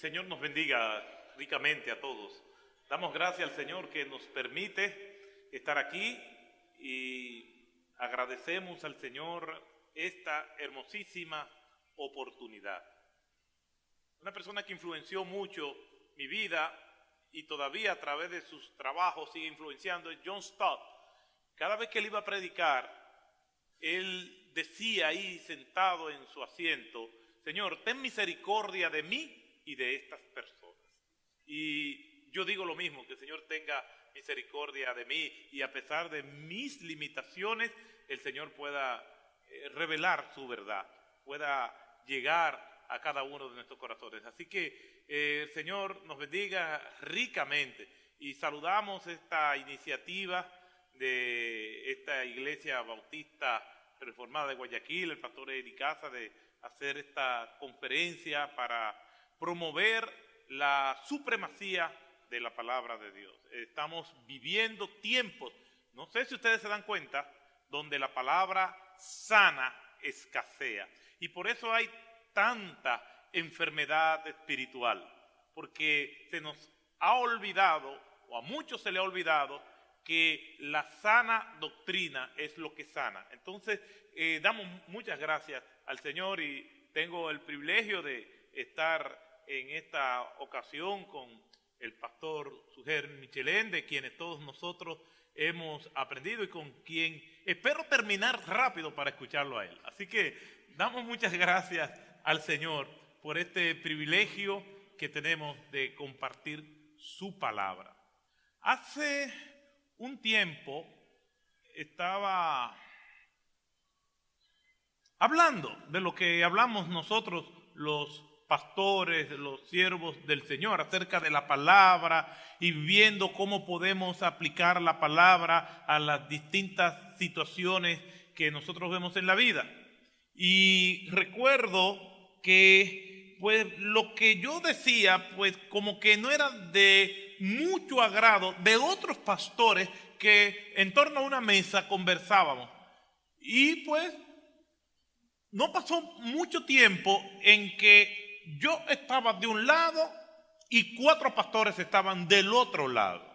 Señor nos bendiga ricamente a todos. Damos gracias al Señor que nos permite estar aquí y agradecemos al Señor esta hermosísima oportunidad. Una persona que influenció mucho mi vida y todavía a través de sus trabajos sigue influenciando es John Stott. Cada vez que él iba a predicar, él decía ahí sentado en su asiento: Señor, ten misericordia de mí y de estas personas. Y yo digo lo mismo, que el Señor tenga misericordia de mí y a pesar de mis limitaciones, el Señor pueda revelar su verdad, pueda llegar a cada uno de nuestros corazones. Así que el Señor nos bendiga ricamente y saludamos esta iniciativa de esta Iglesia Bautista Reformada de Guayaquil, el pastor Eddie Casa, de hacer esta conferencia para promover la supremacía de la palabra de Dios. Estamos viviendo tiempos, no sé si ustedes se dan cuenta, donde la palabra sana escasea. Y por eso hay tanta enfermedad espiritual, porque se nos ha olvidado, o a muchos se le ha olvidado, que la sana doctrina es lo que sana. Entonces, damos muchas gracias al Señor y tengo el privilegio de estar en esta ocasión con el pastor Suger Michelén, de quienes todos nosotros hemos aprendido y con quien espero terminar rápido para escucharlo a él. Así que damos muchas gracias al Señor por este privilegio que tenemos de compartir su palabra. Hace un tiempo estaba hablando de lo que hablamos nosotros los pastores, los siervos del Señor, acerca de la palabra y viendo cómo podemos aplicar la palabra a las distintas situaciones que nosotros vemos en la vida. Y recuerdo que pues lo que yo decía pues como que no era de mucho agrado de otros pastores que en torno a una mesa conversábamos. Y pues no pasó mucho tiempo en que yo estaba de un lado y 4 pastores estaban del otro lado.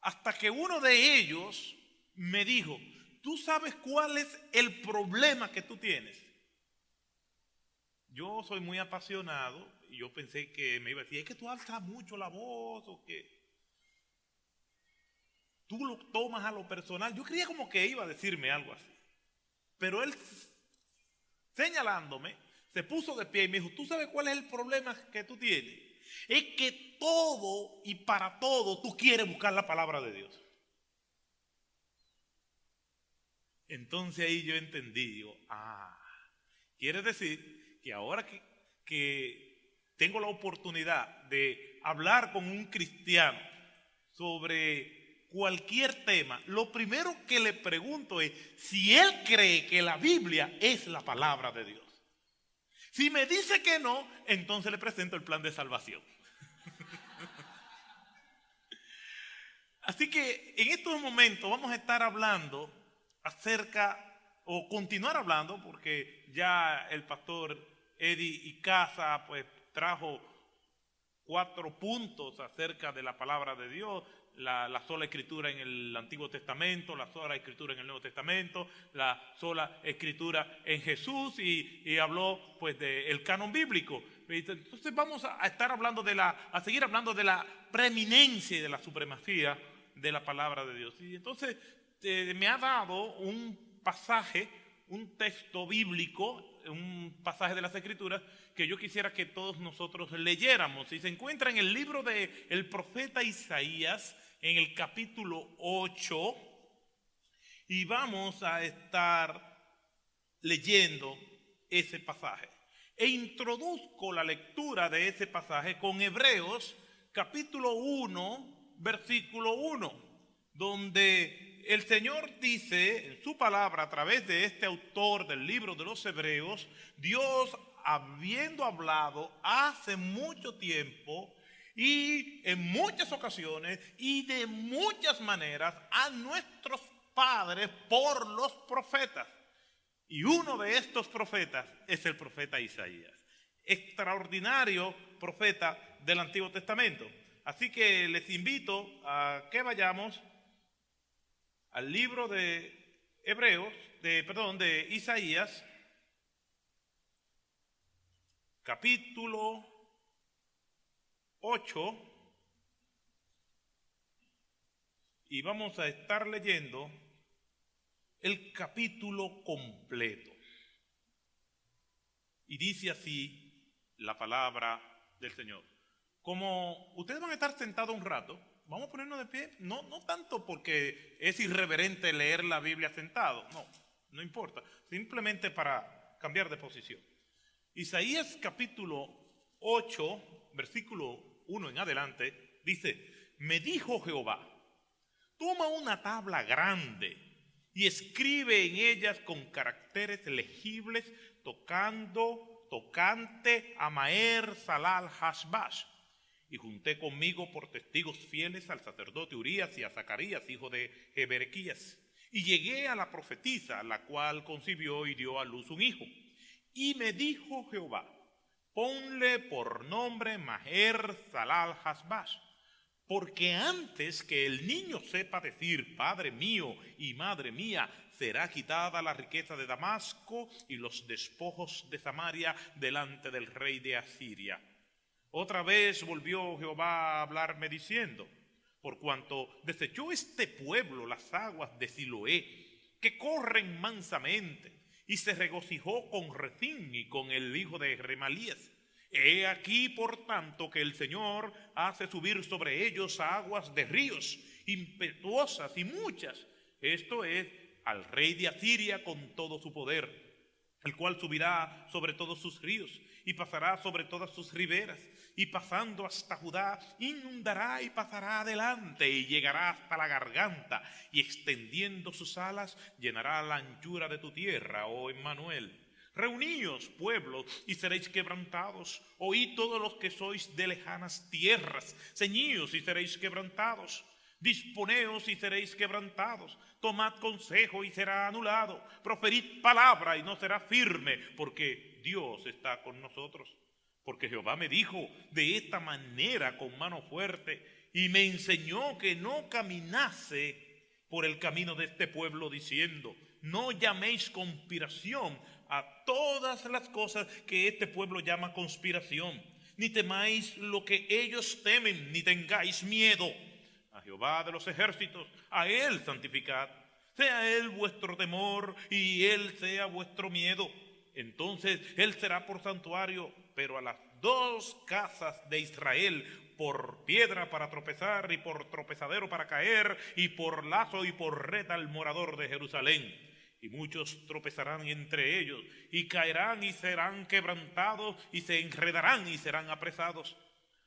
Hasta que uno de ellos me dijo: ¿tú sabes cuál es el problema que tú tienes? Yo soy muy apasionado y yo pensé que me iba a decir: es que tú alzas mucho la voz o que tú lo tomas a lo personal. Yo creía como que iba a decirme algo así. Pero él, señalándome, se puso de pie y me dijo: ¿tú sabes cuál es el problema que tú tienes? Es que todo y para todo tú quieres buscar la palabra de Dios. Entonces ahí yo entendí, digo, quiere decir que ahora que tengo la oportunidad de hablar con un cristiano sobre cualquier tema, lo primero que le pregunto es si él cree que la Biblia es la palabra de Dios. Si me dice que no, entonces le presento el plan de salvación. Así que en estos momentos vamos a estar hablando acerca, o continuar hablando, porque ya el pastor Eddie y Casa pues trajo 4 puntos acerca de la palabra de Dios. La sola escritura en el Antiguo Testamento, la sola escritura en el Nuevo Testamento, la sola escritura en Jesús y habló pues del canon bíblico. Entonces vamos a estar hablando a seguir hablando de la preeminencia y de la supremacía de la palabra de Dios. Y entonces me ha dado un pasaje, un texto bíblico, un pasaje de las Escrituras que yo quisiera que todos nosotros leyéramos. Y se encuentra en el libro del profeta Isaías, en el capítulo 8, y vamos a estar leyendo ese pasaje. E introduzco la lectura de ese pasaje con Hebreos, capítulo 1, versículo 1, donde el Señor dice en su palabra a través de este autor del libro de los Hebreos: Dios, habiendo hablado hace mucho tiempo y en muchas ocasiones y de muchas maneras a nuestros padres por los profetas. Y uno de estos profetas es el profeta Isaías. extraordinario profeta del Antiguo Testamento. Así que les invito a que vayamos al libro de de Isaías, capítulo 8, y vamos a estar leyendo el capítulo completo. Y dice así la palabra del Señor. Como ustedes van a estar sentados un rato, vamos a ponernos de pie, no tanto porque es irreverente leer la Biblia sentado, no importa, simplemente para cambiar de posición. Isaías capítulo 8, versículo 1 en adelante, dice: me dijo Jehová, toma una tabla grande y escribe en ellas con caracteres legibles tocante a Maher Salal Hashbash. Y junté conmigo por testigos fieles al sacerdote Urías y a Zacarías, hijo de Jeberequías. Y llegué a la profetisa, la cual concibió y dio a luz un hijo. Y me dijo Jehová, ponle por nombre Maher Salal Hashbash, porque antes que el niño sepa decir, Padre mío y Madre mía, será quitada la riqueza de Damasco y los despojos de Samaria delante del rey de Asiria. Otra vez volvió Jehová a hablarme diciendo, por cuanto desechó este pueblo las aguas de Siloé, que corren mansamente, y se regocijó con Rezín y con el hijo de Remalías. He aquí, por tanto, que el Señor hace subir sobre ellos aguas de ríos, impetuosas y muchas. Esto es, al rey de Asiria con todo su poder, el cual subirá sobre todos sus ríos y pasará sobre todas sus riberas, y pasando hasta Judá, inundará y pasará adelante y llegará hasta la garganta, y extendiendo sus alas, llenará la anchura de tu tierra, oh Emmanuel. Reuníos, pueblos, y seréis quebrantados. Oíd todos los que sois de lejanas tierras. Ceñíos y seréis quebrantados. Disponeos y seréis quebrantados. Tomad consejo y será anulado. Proferid palabra y no será firme, porque Dios está con nosotros. Porque Jehová me dijo de esta manera con mano fuerte, y me enseñó que no caminase por el camino de este pueblo, diciendo, no llaméis conspiración a todas las cosas que este pueblo llama conspiración, ni temáis lo que ellos temen, ni tengáis miedo. A Jehová de los ejércitos, a él santificad, sea él vuestro temor y él sea vuestro miedo. Entonces él será por santuario, pero a las dos casas de Israel por piedra para tropezar y por tropezadero para caer, y por lazo y por red al morador de Jerusalén. Y muchos tropezarán entre ellos, y caerán y serán quebrantados, y se enredarán y serán apresados.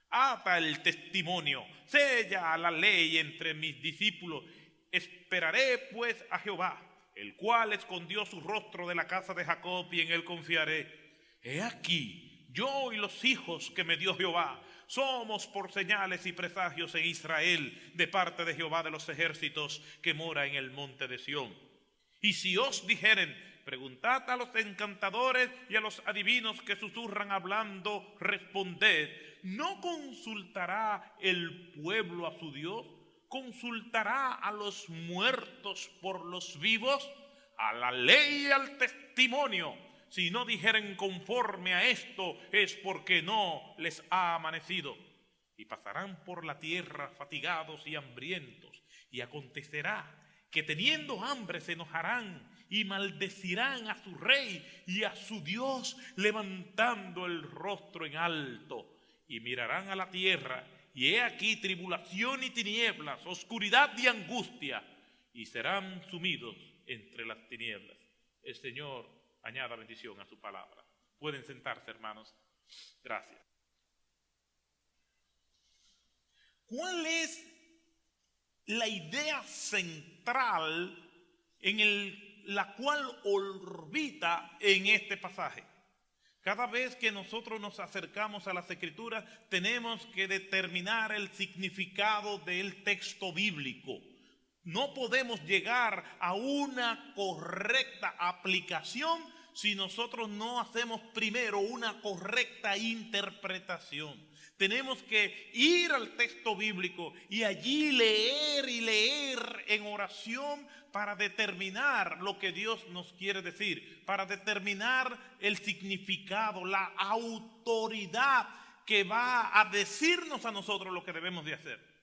Ata el testimonio, sella la ley entre mis discípulos. Esperaré pues a Jehová, el cual escondió su rostro de la casa de Jacob, y en él confiaré. He aquí, yo y los hijos que me dio Jehová, somos por señales y presagios en Israel, de parte de Jehová de los ejércitos, que mora en el monte de Sión. Y si os dijeren, preguntad a los encantadores y a los adivinos que susurran hablando, responded, ¿no consultará el pueblo a su Dios? ¿Consultará a los muertos por los vivos? A la ley y al testimonio. Si no dijeren conforme a esto, es porque no les ha amanecido. Y pasarán por la tierra fatigados y hambrientos, y acontecerá que teniendo hambre se enojarán y maldecirán a su rey y a su Dios, levantando el rostro en alto, y mirarán a la tierra, y he aquí tribulación y tinieblas, oscuridad y angustia, y serán sumidos entre las tinieblas. El Señor añada bendición a su palabra. Pueden sentarse, hermanos. Gracias. ¿Cuál es la idea central en la cual orbita en este pasaje? Cada vez que nosotros nos acercamos a las Escrituras, tenemos que determinar el significado del texto bíblico. No podemos llegar a una correcta aplicación si nosotros no hacemos primero una correcta interpretación. Tenemos que ir al texto bíblico y allí leer y leer en oración para determinar lo que Dios nos quiere decir, para determinar el significado, la autoridad que va a decirnos a nosotros lo que debemos de hacer.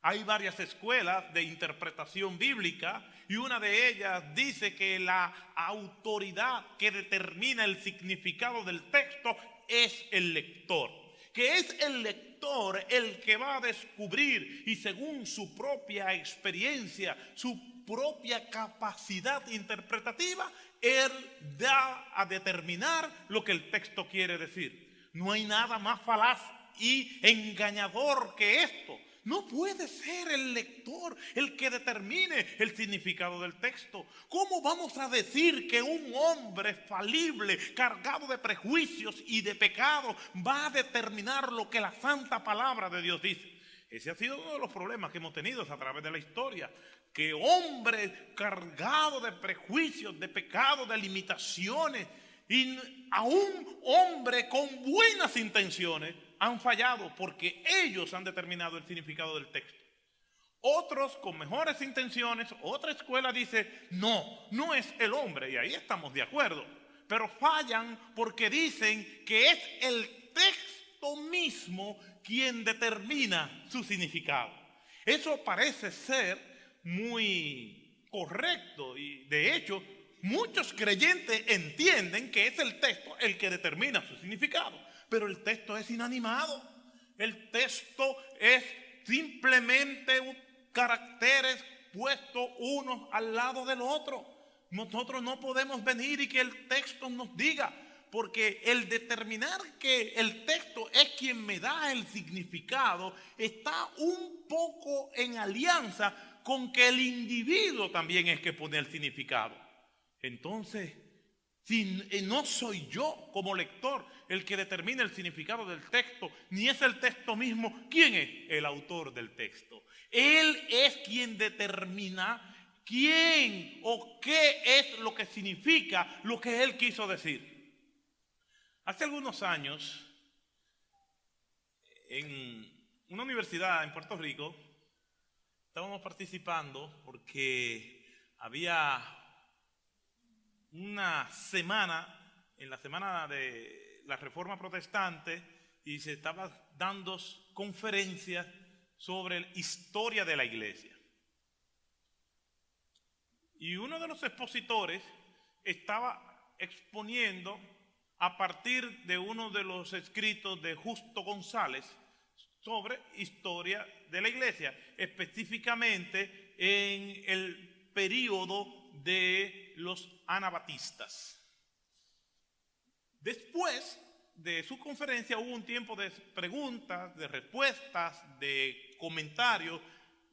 Hay varias escuelas de interpretación bíblica y una de ellas dice que la autoridad que determina el significado del texto es el lector. Que es el lector el que va a descubrir y según su propia experiencia, su propia capacidad interpretativa, él da a determinar lo que el texto quiere decir. No hay nada más falaz y engañador que esto. No puede ser el lector el que determine el significado del texto. ¿Cómo vamos a decir que un hombre falible, cargado de prejuicios y de pecado, va a determinar lo que la santa palabra de Dios dice? Ese ha sido uno de los problemas que hemos tenido a través de la historia. Que hombres cargados de prejuicios, de pecado, de limitaciones, y aún hombres con buenas intenciones han fallado porque ellos han determinado el significado del texto. Otros con mejores intenciones, otra escuela dice, no es el hombre, y ahí estamos de acuerdo, pero fallan porque dicen que es el texto mismo quien determina su significado. Eso parece ser muy correcto y de hecho muchos creyentes entienden que es el texto el que determina su significado. Pero el texto es inanimado. El texto es simplemente caracteres puestos unos al lado del otro. Nosotros no podemos venir y que el texto nos diga, porque el determinar que el texto es quien me da el significado está un poco en alianza con que el individuo también es que pone el significado. Entonces, si no soy yo como lector el que determina el significado del texto, ni es el texto mismo, ¿quién es? El autor del texto. Él es quien determina quién o qué es lo que significa lo que él quiso decir. Hace algunos años, en una universidad en Puerto Rico, estábamos participando porque había una semana, en la semana de la Reforma Protestante, y se estaban dando conferencias sobre la historia de la iglesia. Y uno de los expositores estaba exponiendo a partir de uno de los escritos de Justo González sobre historia de la iglesia, específicamente en el período de los anabatistas. Después de su conferencia hubo un tiempo de preguntas, de respuestas, de comentarios,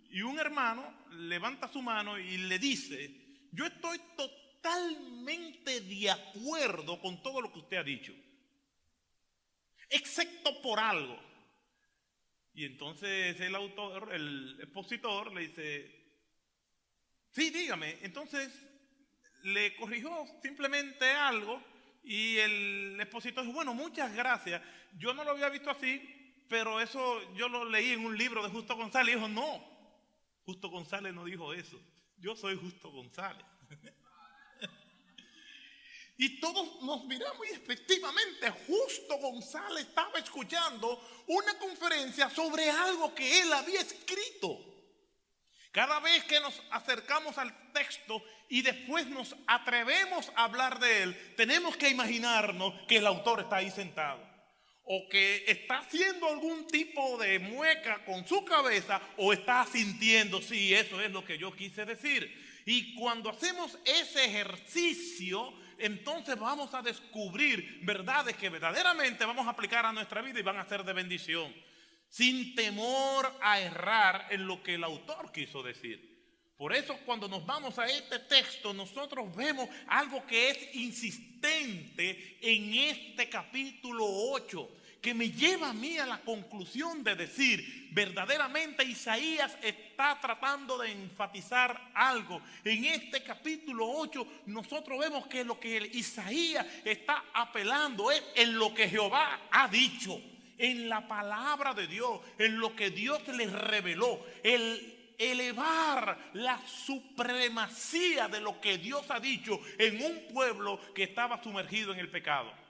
y un hermano levanta su mano y le dice: yo estoy totalmente de acuerdo con todo lo que usted ha dicho, excepto por algo. Y entonces el expositor le dice: sí, dígame. Entonces le corrigió simplemente algo y el expositor dijo: bueno, muchas gracias, yo no lo había visto así, pero eso yo lo leí en un libro de Justo González. Y dijo: no, Justo González no dijo eso, yo soy Justo González. Y todos nos miramos y efectivamente Justo González estaba escuchando una conferencia sobre algo que él había escrito. Cada vez que nos acercamos al texto y después nos atrevemos a hablar de él, tenemos que imaginarnos que el autor está ahí sentado, o que está haciendo algún tipo de mueca con su cabeza, o está sintiendo: sí, eso es lo que yo quise decir. Y cuando hacemos ese ejercicio, entonces vamos a descubrir verdades que verdaderamente vamos a aplicar a nuestra vida y van a ser de bendición, sin temor a errar en lo que el autor quiso decir. Por eso cuando nos vamos a este texto, nosotros vemos algo que es insistente en este capítulo 8, que me lleva a mí a la conclusión de decir, verdaderamente Isaías está tratando de enfatizar algo. En este capítulo 8 nosotros vemos que lo que Isaías está apelando es en lo que Jehová ha dicho, en la palabra de Dios, en lo que Dios les reveló, el elevar la supremacía de lo que Dios ha dicho en un pueblo que estaba sumergido en el pecado.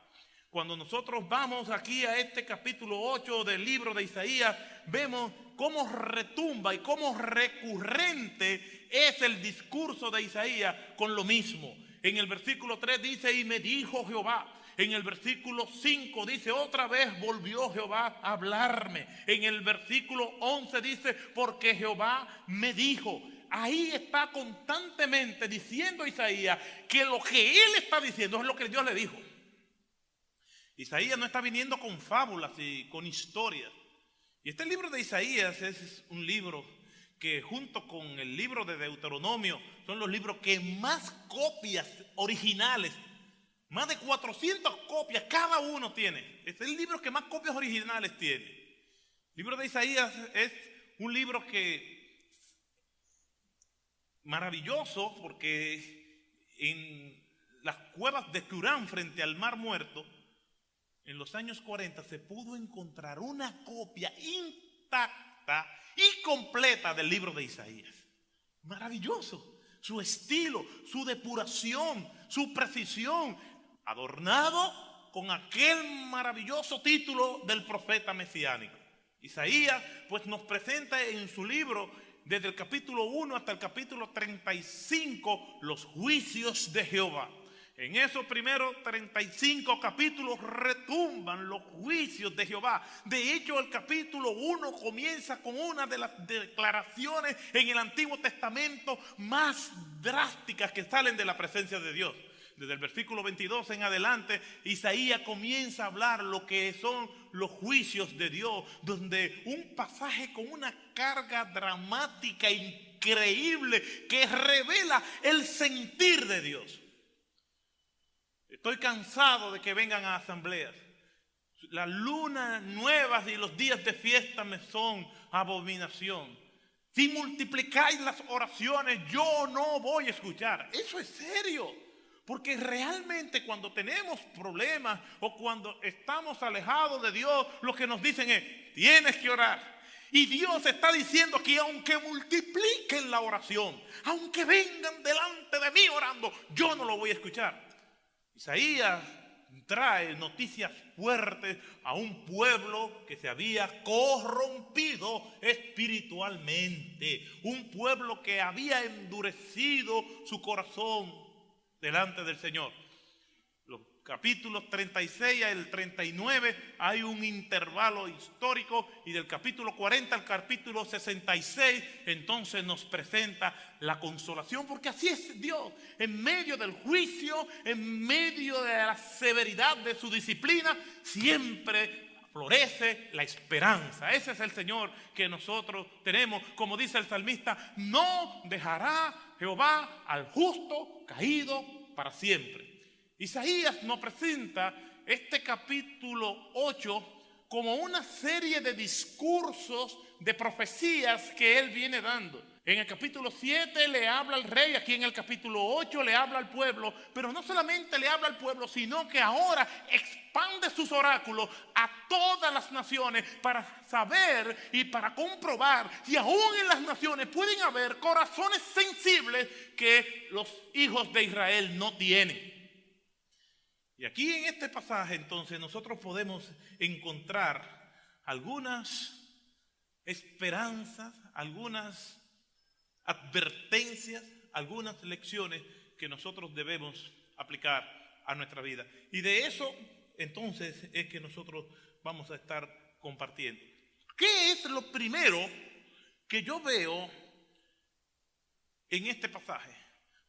Cuando nosotros vamos aquí a este capítulo 8 del libro de Isaías, vemos cómo retumba y cómo recurrente es el discurso de Isaías con lo mismo. En el versículo 3 dice, y me dijo Jehová. En el versículo 5 dice, otra vez volvió Jehová a hablarme. En el versículo 11 dice, porque Jehová me dijo. Ahí está constantemente diciendo Isaías que lo que él está diciendo es lo que Dios le dijo. Isaías no está viniendo con fábulas y con historias. Y este libro de Isaías es un libro que junto con el libro de Deuteronomio son los libros que más copias originales, más de 400 copias cada uno tiene. Es el libro que más copias originales tiene. El libro de Isaías es un libro que maravilloso porque en las cuevas de Qumran frente al Mar Muerto, en los años 40 se pudo encontrar una copia intacta y completa del libro de Isaías. Maravilloso. Su estilo, su depuración, su precisión, adornado con aquel maravilloso título del profeta mesiánico. Isaías pues nos presenta en su libro desde el capítulo 1 hasta el capítulo 35 los juicios de Jehová. En esos primeros 35 capítulos retumban los juicios de Jehová. De hecho, el capítulo 1 comienza con una de las declaraciones en el Antiguo Testamento más drásticas que salen de la presencia de Dios. Desde el versículo 22 en adelante, Isaías comienza a hablar lo que son los juicios de Dios, donde un pasaje con una carga dramática increíble que revela el sentir de Dios. Estoy cansado de que vengan a asambleas. Las lunas nuevas y los días de fiesta me son abominación. Si multiplicáis las oraciones, yo no voy a escuchar. Eso es serio. Porque realmente cuando tenemos problemas o cuando estamos alejados de Dios, lo que nos dicen es, tienes que orar. Y Dios está diciendo que aunque multipliquen la oración, aunque vengan delante de mí orando, yo no lo voy a escuchar. Isaías trae noticias fuertes a un pueblo que se había corrompido espiritualmente, un pueblo que había endurecido su corazón delante del Señor. Los capítulos 36 al 39 hay un intervalo histórico y del capítulo 40 al capítulo 66 entonces nos presenta la consolación, porque así es Dios. En medio del juicio, en medio de la severidad de su disciplina, siempre florece la esperanza. Ese es el Señor que nosotros tenemos. Como dice el salmista, no dejará Jehová al justo caído para siempre. Isaías nos presenta este capítulo 8 como una serie de discursos, de profecías que él viene dando. En el capítulo 7 le habla al rey, aquí en el capítulo 8 le habla al pueblo, pero no solamente le habla al pueblo, sino que ahora expande sus oráculos a todas las naciones para saber y para comprobar si aún en las naciones pueden haber corazones sensibles que los hijos de Israel no tienen. Y aquí en este pasaje entonces nosotros podemos encontrar algunas esperanzas, algunas advertencias, algunas lecciones que nosotros debemos aplicar a nuestra vida. Y de eso entonces es que nosotros vamos a estar compartiendo. ¿Qué es lo primero que yo veo en este pasaje?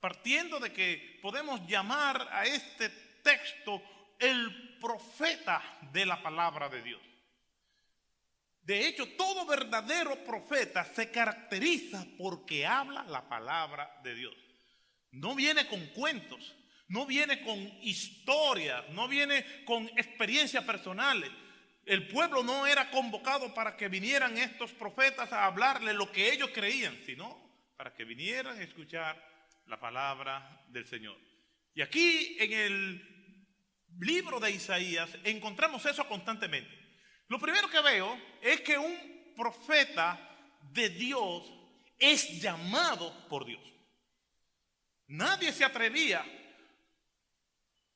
Partiendo de que podemos llamar a este texto el profeta de la palabra de Dios. De hecho, todo verdadero profeta se caracteriza porque habla la palabra de Dios. No viene con cuentos, no viene con historias, no viene con experiencias personales. El pueblo no era convocado para que vinieran estos profetas a hablarle lo que ellos creían, sino para que vinieran a escuchar la palabra del Señor. Y aquí en el libro de Isaías encontramos eso constantemente. Lo primero que veo es que un profeta de Dios es llamado por Dios. Nadie se atrevía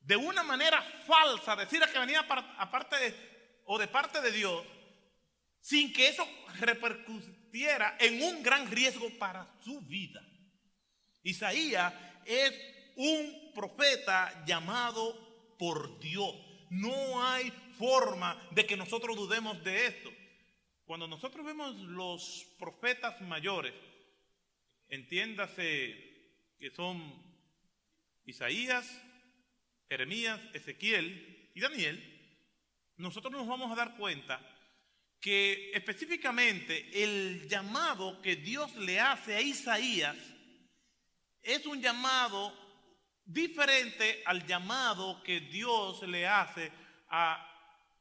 de una manera falsa a decir que venía de parte de Dios, sin que eso repercutiera en un gran riesgo para su vida. Isaías es un profeta llamado por Dios. No hay forma de que nosotros dudemos de esto. Cuando nosotros vemos los profetas mayores, entiéndase que son Isaías, Jeremías, Ezequiel y Daniel, nosotros nos vamos a dar cuenta que específicamente el llamado que Dios le hace a Isaías es un llamado diferente al llamado que Dios le hace a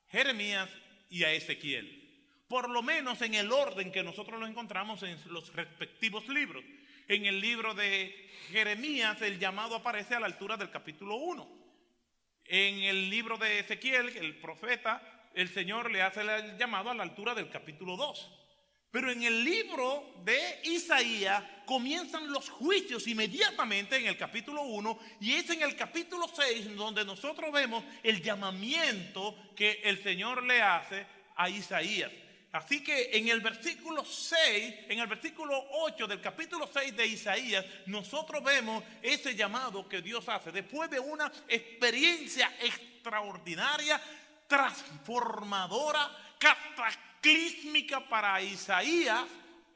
Jeremías y a Ezequiel. Por lo menos en el orden que nosotros lo encontramos en los respectivos libros. En el libro de Jeremías el llamado aparece a la altura del capítulo 1. En el libro de Ezequiel, el profeta, el Señor le hace el llamado a la altura del capítulo 2. Pero en el libro de Isaías comienzan los juicios inmediatamente en el capítulo 1 y es en el capítulo 6 donde nosotros vemos el llamamiento que el Señor le hace a Isaías. Así que en el versículo 6, en el versículo 8 del capítulo 6 de Isaías, nosotros vemos ese llamado que Dios hace. Después de una experiencia extraordinaria, transformadora, cataclísmica para Isaías,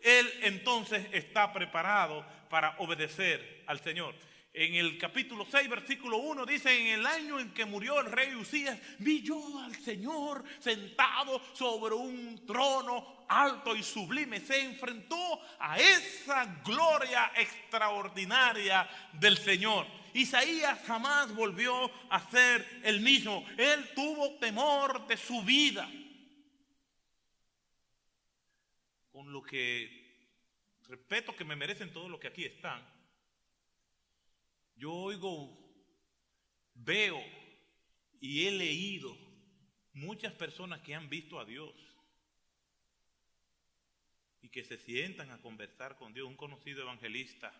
él entonces está preparado para obedecer al Señor. En el capítulo 6, versículo 1 dice: en el año en que murió el rey Usías, vi yo al Señor sentado sobre un trono alto y sublime. Se enfrentó a esa gloria extraordinaria del Señor. Isaías jamás volvió a ser el mismo. Él tuvo temor de su vida. Con lo que respeto que me merecen todos los que aquí están, yo oigo, veo y he leído muchas personas que han visto a Dios y que se sientan a conversar con Dios. Un conocido evangelista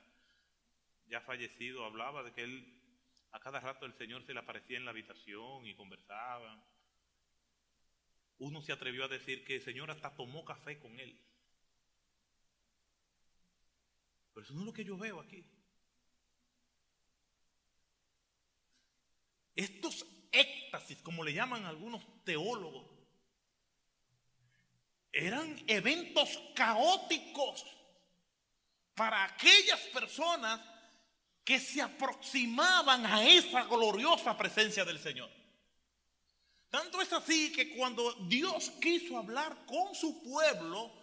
ya fallecido hablaba de que él a cada rato el Señor se le aparecía en la habitación y conversaban. Uno se atrevió a decir que el Señor hasta tomó café con él. Pero eso no es lo que yo veo aquí. Estos éxtasis, como le llaman algunos teólogos, eran eventos caóticos para aquellas personas que se aproximaban a esa gloriosa presencia del Señor. Tanto es así que cuando Dios quiso hablar con su pueblo,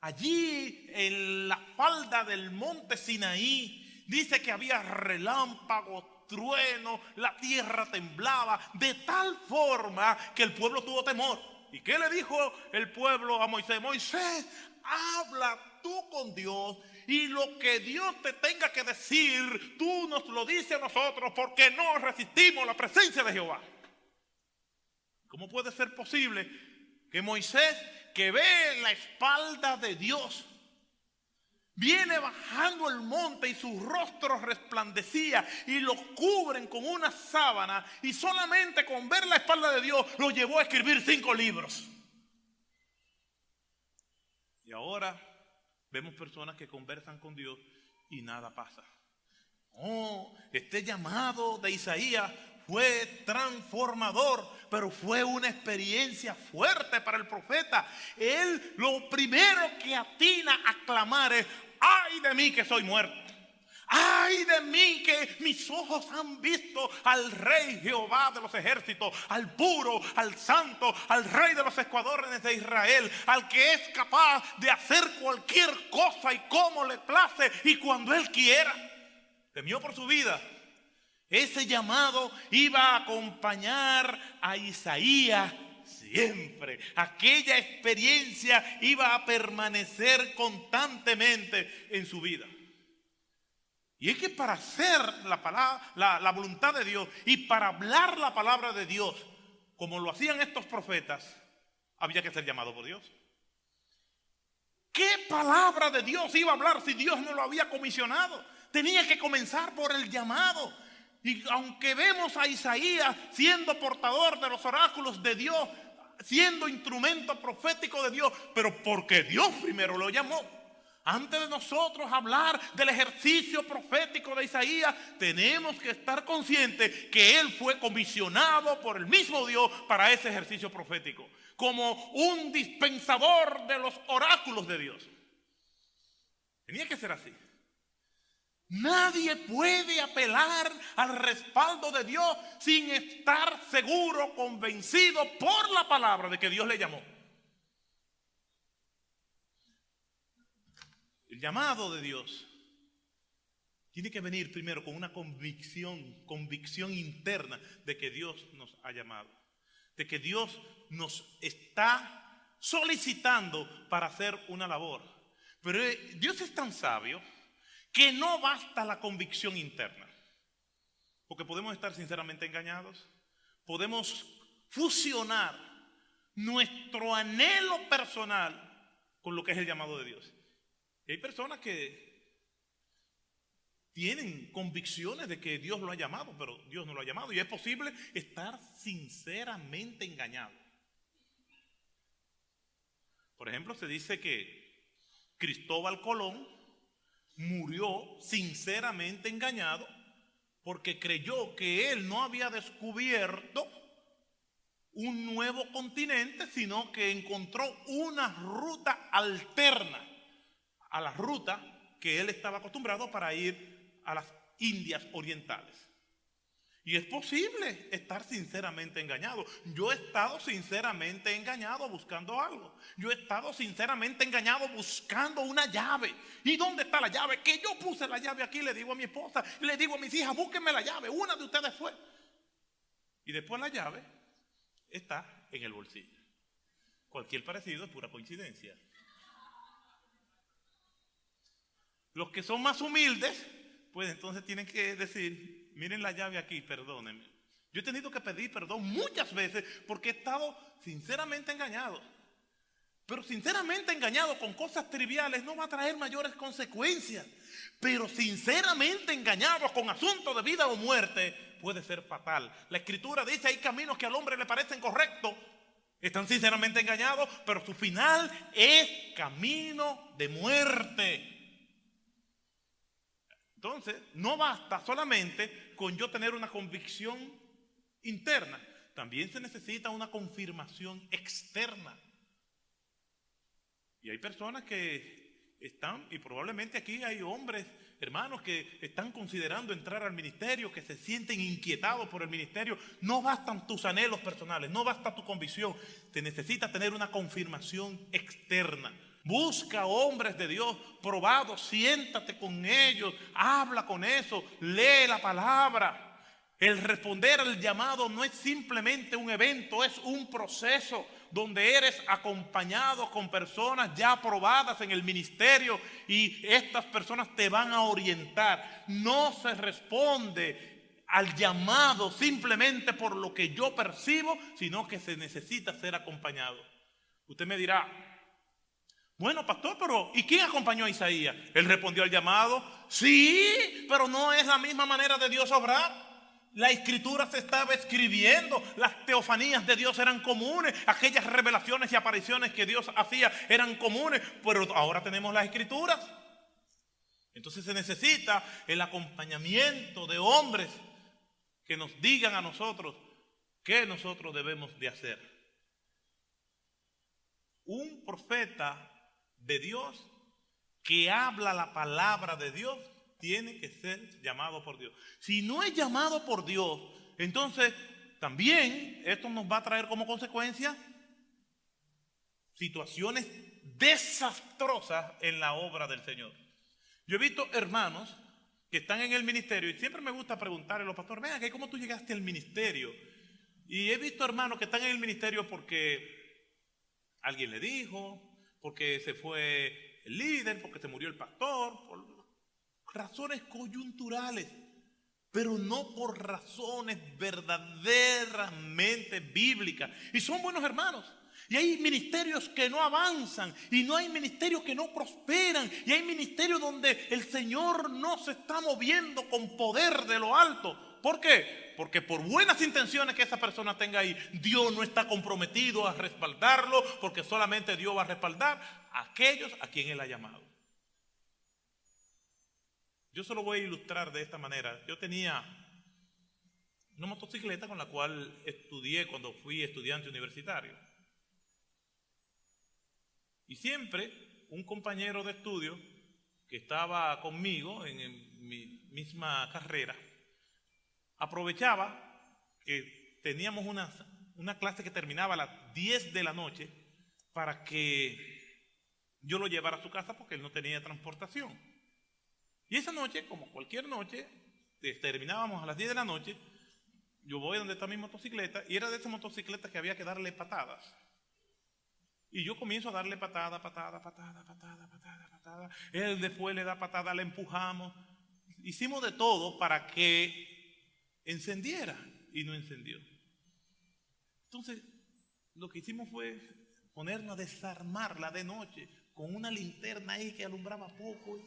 allí en la falda del monte Sinaí, dice que había relámpagos, trueno, la tierra temblaba, de tal forma que el pueblo tuvo temor. ¿Y qué le dijo el pueblo a Moisés? Moisés, habla tú con Dios y lo que Dios te tenga que decir, tú nos lo dices a nosotros, porque no resistimos la presencia de Jehová. ¿Cómo puede ser posible que Moisés, que ve la espalda de Dios, viene bajando el monte y su rostro resplandecía y lo cubren con una sábana, y solamente con ver la espalda de Dios lo llevó a escribir 5 libros? Y ahora vemos personas que conversan con Dios y nada pasa. Oh, este llamado de Isaías fue transformador, pero fue una experiencia fuerte para el profeta. Él lo primero que atina a clamar es: ¡ay de mí que soy muerto! ¡Ay de mí que mis ojos han visto al Rey Jehová de los ejércitos, al puro, al santo, al Rey de los escuadrones de Israel, al que es capaz de hacer cualquier cosa y como le place y cuando él quiera! Temió por su vida. Ese llamado iba a acompañar a Isaías siempre. Aquella experiencia iba a permanecer constantemente en su vida. Y es que para hacer la voluntad de Dios y para hablar la palabra de Dios, como lo hacían estos profetas, había que ser llamado por Dios. ¿Qué palabra de Dios iba a hablar si Dios no lo había comisionado? Tenía que comenzar por el llamado. Y aunque vemos a Isaías siendo portador de los oráculos de Dios, siendo instrumento profético de Dios, pero porque Dios primero lo llamó. Antes de nosotros hablar del ejercicio profético de Isaías, tenemos que estar conscientes que él fue comisionado por el mismo Dios para ese ejercicio profético, como un dispensador de los oráculos de Dios. Tenía que ser así. Nadie puede apelar al respaldo de Dios sin estar seguro, convencido por la palabra de que Dios le llamó. El llamado de Dios tiene que venir primero con una convicción interna de que Dios nos ha llamado, de que Dios nos está solicitando para hacer una labor. Pero Dios es tan sabio que no basta la convicción interna, porque podemos estar sinceramente engañados, podemos fusionar nuestro anhelo personal con lo que es el llamado de Dios. Y hay personas que tienen convicciones de que Dios lo ha llamado, pero Dios no lo ha llamado. Y es posible estar sinceramente engañado. Por ejemplo, se dice que Cristóbal Colón murió sinceramente engañado porque creyó que él no había descubierto un nuevo continente, sino que encontró una ruta alterna a la ruta que él estaba acostumbrado para ir a las Indias orientales. Y es posible estar sinceramente engañado. Yo he estado sinceramente engañado buscando algo. Yo he estado sinceramente engañado buscando una llave. ¿Y dónde está la llave? Que yo puse la llave aquí, le digo a mi esposa, le digo a mis hijas, búsquenme la llave, una de ustedes fue. Y después la llave está en el bolsillo. Cualquier parecido es pura coincidencia. Los que son más humildes, pues entonces tienen que decir, miren la llave aquí, perdónenme. Yo he tenido que pedir perdón muchas veces porque he estado sinceramente engañado. Pero sinceramente engañado con cosas triviales no va a traer mayores consecuencias. Pero sinceramente engañado con asuntos de vida o muerte puede ser fatal. La Escritura dice, hay caminos que al hombre le parecen correctos. Están sinceramente engañados, pero su final es camino de muerte. Entonces, no basta solamente con yo tener una convicción interna. También se necesita una confirmación externa. Y hay personas que están, y probablemente aquí hay hombres, hermanos, que están considerando entrar al ministerio, que se sienten inquietados por el ministerio. No bastan tus anhelos personales, no basta tu convicción. Te necesita tener una confirmación externa. Busca hombres de Dios probados, siéntate con ellos, habla con eso, lee la palabra. El responder al llamado no es simplemente un evento, es un proceso donde eres acompañado con personas ya probadas en el ministerio y estas personas te van a orientar. No se responde al llamado simplemente por lo que yo percibo, sino que se necesita ser acompañado. Usted me dirá, bueno, pastor, pero ¿y quién acompañó a Isaías? Él respondió al llamado. Sí, pero no es la misma manera de Dios obrar. La Escritura se estaba escribiendo, las teofanías de Dios eran comunes, aquellas revelaciones y apariciones que Dios hacía eran comunes, pero ahora tenemos las Escrituras. Entonces se necesita el acompañamiento de hombres que nos digan a nosotros qué nosotros debemos de hacer. Un profeta de Dios que habla la palabra de Dios tiene que ser llamado por Dios. Si no es llamado por Dios, entonces también esto nos va a traer como consecuencia situaciones desastrosas en la obra del Señor. Yo he visto hermanos que están en el ministerio y siempre me gusta preguntarle a los pastores, venga, ¿cómo tú llegaste al ministerio? Y he visto hermanos que están en el ministerio porque alguien le dijo, porque se fue el líder, porque se murió el pastor, por razones coyunturales, pero no por razones verdaderamente bíblicas. Y son buenos hermanos. Y hay ministerios que no avanzan, y no hay ministerios que no prosperan, y hay ministerios donde el Señor no se está moviendo con poder de lo alto. ¿Por qué? Porque por buenas intenciones que esa persona tenga ahí, Dios no está comprometido a respaldarlo, porque solamente Dios va a respaldar a aquellos a quien Él ha llamado. Yo se lo voy a ilustrar de esta manera. Yo tenía una motocicleta con la cual estudié cuando fui estudiante universitario. Y siempre un compañero de estudio que estaba conmigo en mi misma carrera aprovechaba que teníamos una clase que terminaba a las 10 de la noche para que yo lo llevara a su casa porque él no tenía transportación. Y esa noche, como cualquier noche, terminábamos a las 10 de la noche, yo voy donde está mi motocicleta y era de esa motocicleta que había que darle patadas. Y yo comienzo a darle patada. Él después le da patada, le empujamos. Hicimos de todo para que encendiera y no encendió. Entonces, lo que hicimos fue ponernos a desarmarla de noche con una linterna ahí que alumbraba poco.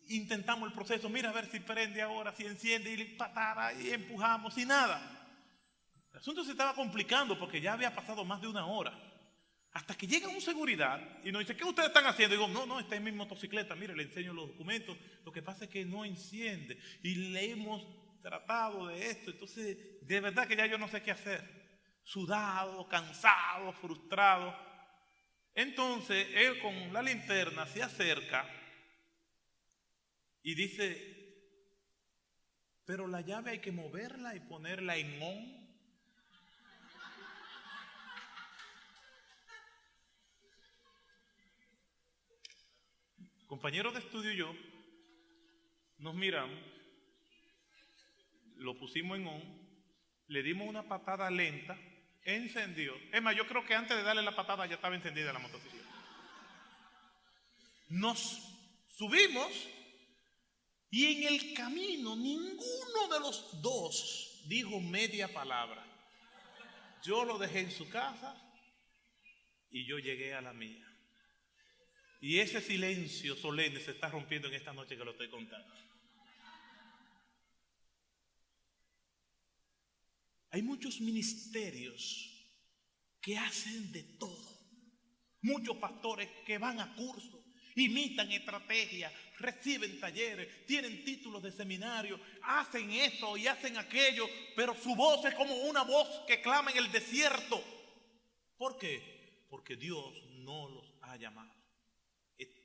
Intentamos el proceso, mira a ver si prende ahora, si enciende, y patada, y empujamos, y nada. El asunto se estaba complicando porque ya había pasado más de una hora. Hasta que llega un seguridad y nos dice, ¿qué ustedes están haciendo? Y digo, no, está en mi motocicleta, mire, le enseño los documentos. Lo que pasa es que no enciende y le hemos tratado de esto. Entonces, de verdad que ya yo no sé qué hacer. Sudado, cansado, frustrado. Entonces, él con la linterna se acerca y dice, pero la llave hay que moverla y ponerla en on. Compañeros de estudio y yo nos miramos, lo pusimos en on, le dimos una patada lenta, encendió. Es más, yo creo que antes de darle la patada ya estaba encendida la motocicleta. Nos subimos y en el camino ninguno de los dos dijo media palabra. Yo lo dejé en su casa y yo llegué a la mía. Y ese silencio solemne se está rompiendo en esta noche que lo estoy contando. Hay muchos ministerios que hacen de todo. Muchos pastores que van a cursos, imitan estrategias, reciben talleres, tienen títulos de seminario, hacen esto y hacen aquello, pero su voz es como una voz que clama en el desierto. ¿Por qué? Porque Dios no los ha llamado.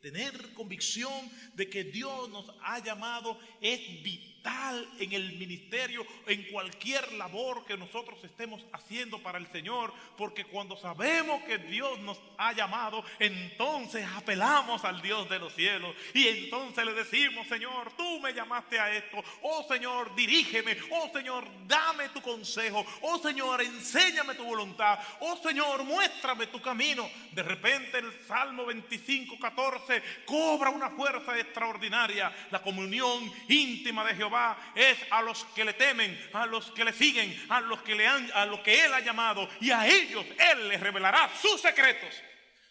Tener convicción de que Dios nos ha llamado es vital en el ministerio, en cualquier labor que nosotros estemos haciendo para el Señor, porque cuando sabemos que Dios nos ha llamado, entonces apelamos al Dios de los cielos y entonces le decimos, Señor, tú me llamaste a esto, oh Señor, dirígeme, oh Señor, dame tu consejo, oh Señor, enséñame tu voluntad, oh Señor, muéstrame tu camino. De repente el Salmo 25:14 cobra una fuerza extraordinaria. La comunión íntima de Jehová es a los que le temen, a los que le siguen, a los que Él ha llamado, y a ellos Él les revelará sus secretos.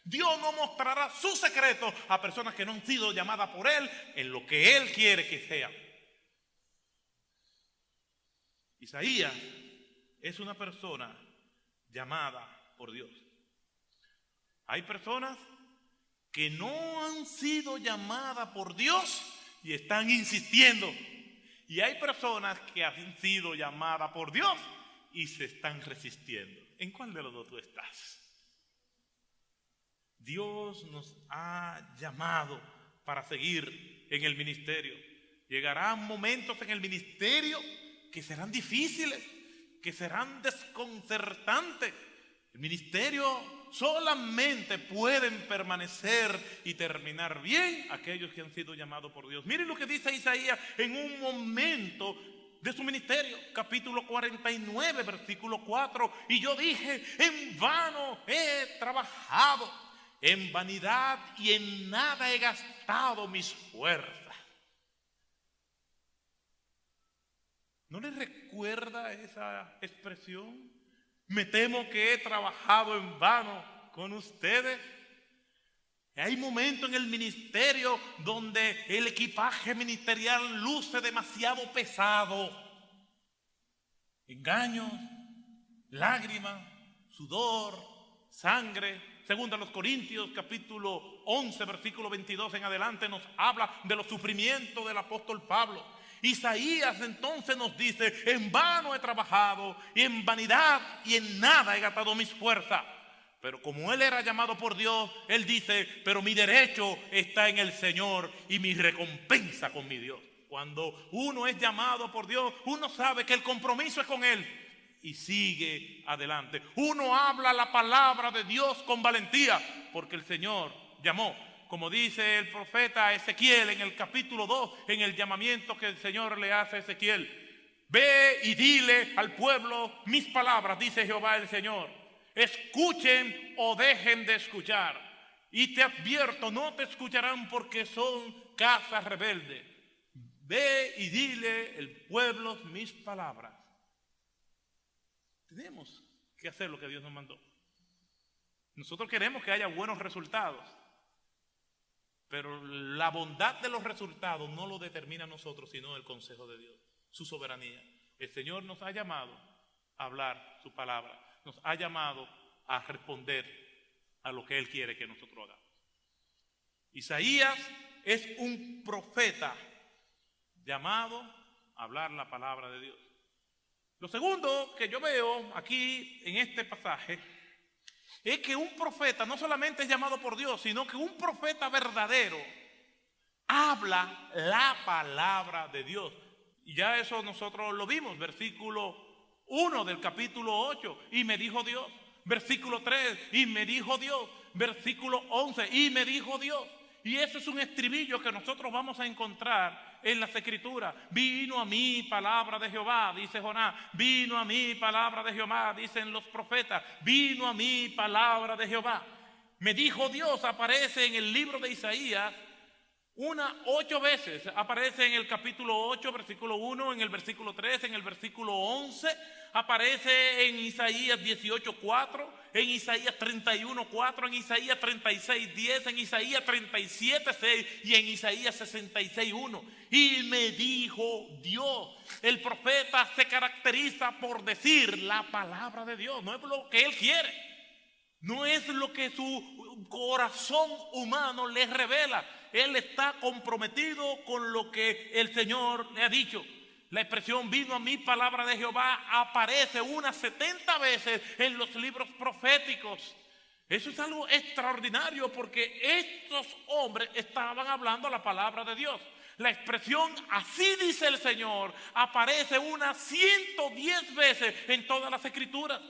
Dios no mostrará sus secretos a personas que no han sido llamadas por Él en lo que Él quiere que sean. Isaías es una persona llamada por Dios. Hay personas que no han sido llamadas por Dios y están insistiendo. Y hay personas que han sido llamadas por Dios y se están resistiendo. ¿En cuál de los dos tú estás? Dios nos ha llamado para seguir en el ministerio. Llegarán momentos en el ministerio que serán difíciles, que serán desconcertantes. El ministerio solamente pueden permanecer y terminar bien aquellos que han sido llamados por Dios. Miren lo que dice Isaías en un momento de su ministerio, capítulo 49, versículo 4. Y yo dije, en vano he trabajado, en vanidad y en nada he gastado mis fuerzas. ¿No les recuerda esa expresión? Me temo que he trabajado en vano con ustedes. Hay momentos en el ministerio donde el equipaje ministerial luce demasiado pesado. Engaños, lágrimas, sudor, sangre. Según a los Corintios, capítulo 11, versículo 22 en adelante, nos habla de los sufrimientos del apóstol Pablo. Isaías entonces nos dice, en vano he trabajado y en vanidad y en nada he gastado mis fuerzas. Pero como él era llamado por Dios, él dice, pero mi derecho está en el Señor y mi recompensa con mi Dios. Cuando uno es llamado por Dios, uno sabe que el compromiso es con él y sigue adelante. Uno habla la palabra de Dios con valentía porque el Señor llamó. Como dice el profeta Ezequiel en el capítulo 2, en el llamamiento que el Señor le hace a Ezequiel. Ve y dile al pueblo mis palabras, dice Jehová el Señor. Escuchen o dejen de escuchar. Y te advierto, no te escucharán porque son casa rebelde. Ve y dile al pueblo mis palabras. Tenemos que hacer lo que Dios nos mandó. Nosotros queremos que haya buenos resultados. Pero la bondad de los resultados no lo determina a nosotros, sino el consejo de Dios, su soberanía. El Señor nos ha llamado a hablar su palabra, nos ha llamado a responder a lo que Él quiere que nosotros hagamos. Isaías es un profeta llamado a hablar la palabra de Dios. Lo segundo que yo veo aquí en este pasaje es que un profeta no solamente es llamado por Dios, sino que un profeta verdadero habla la palabra de Dios. Y ya eso nosotros lo vimos, versículo 1 del capítulo 8, y me dijo Dios. Versículo 3, y me dijo Dios. Versículo 11, y me dijo Dios. Y eso es un estribillo que nosotros vamos a encontrar en las Escrituras. Vino a mí palabra de Jehová, dice Jonás. Vino a mí palabra de Jehová, dicen los profetas. Vino a mí palabra de Jehová. Me dijo Dios, aparece en el libro de Isaías 8 veces. Aparece en el capítulo 8, versículo 1, en el versículo 3, en el versículo 11. Aparece en Isaías 18:4, en Isaías 31:4, en Isaías 36:10, en Isaías 37:6 y en Isaías 66:1. Y me dijo Dios. El profeta se caracteriza por decir la palabra de Dios. No es lo que él quiere, no es lo que su corazón humano le revela. Él está comprometido con lo que el Señor le ha dicho. La expresión vino a mí palabra de Jehová aparece unas 70 veces en los libros proféticos. Eso es algo extraordinario porque estos hombres estaban hablando la palabra de Dios. La expresión así dice el Señor aparece unas 110 veces en todas las Escrituras,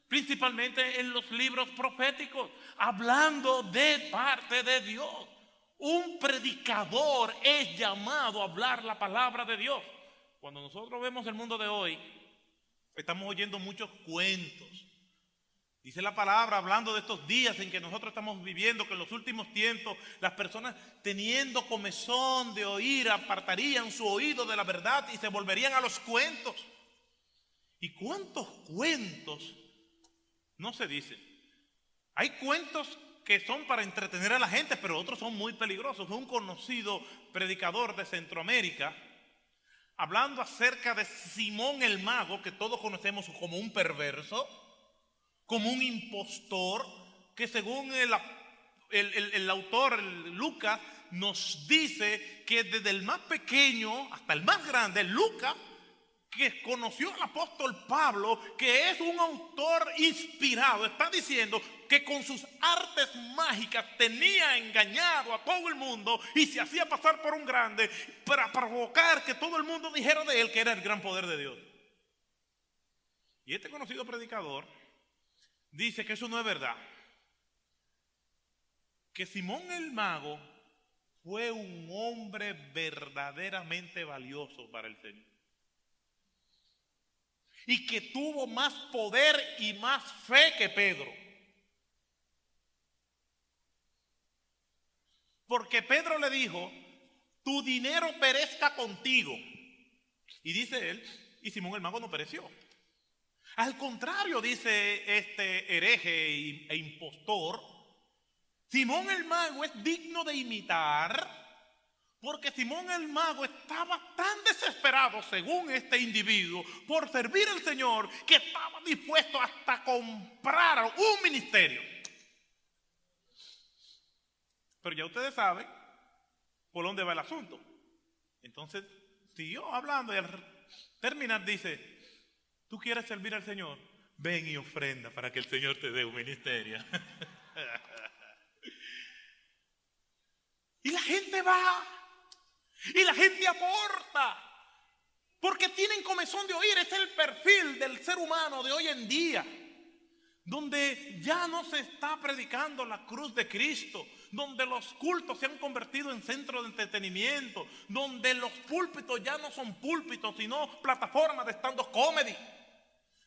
principalmente en los libros proféticos, hablando de parte de Dios. Un predicador es llamado a hablar la palabra de Dios. Cuando nosotros vemos el mundo de hoy, estamos oyendo muchos cuentos. Dice la palabra, hablando de estos días en que nosotros estamos viviendo, que en los últimos tiempos las personas teniendo comezón de oír, apartarían su oído de la verdad y se volverían a los cuentos. ¿Y cuántos cuentos no se dicen? Hay cuentos que son para entretener a la gente, pero otros son muy peligrosos. Un conocido predicador de Centroamérica, hablando acerca de Simón el Mago, que todos conocemos como un perverso, como un impostor, que según el autor Lucas nos dice que desde el más pequeño hasta el más grande, Lucas, que conoció al apóstol Pablo, que es un autor inspirado, está diciendo que con sus artes mágicas tenía engañado a todo el mundo y se hacía pasar por un grande para provocar que todo el mundo dijera de él que era el gran poder de Dios. Y este conocido predicador dice que eso no es verdad, que Simón el Mago fue un hombre verdaderamente valioso para el Señor. y que tuvo más poder y más fe que Pedro. Porque Pedro le dijo, tu dinero perezca contigo. Y dice él, y Simón el mago no pereció. Al contrario, dice este hereje e impostor, Simón el mago es digno de imitar, porque Simón el mago estaba tan desesperado, según este individuo, por servir al Señor, que estaba dispuesto hasta a comprar un ministerio. Pero ya ustedes saben por dónde va el asunto. Entonces siguió hablando y al terminar dice, ¿tú quieres servir al Señor? Ven y ofrenda para que el Señor te dé un ministerio. Y la gente va, y la gente aporta, porque tienen comezón de oír. Es el perfil del ser humano de hoy en día, donde ya no se está predicando la cruz de Cristo, donde los cultos se han convertido en centros de entretenimiento, donde los púlpitos ya no son púlpitos, sino plataformas de stand-up comedy,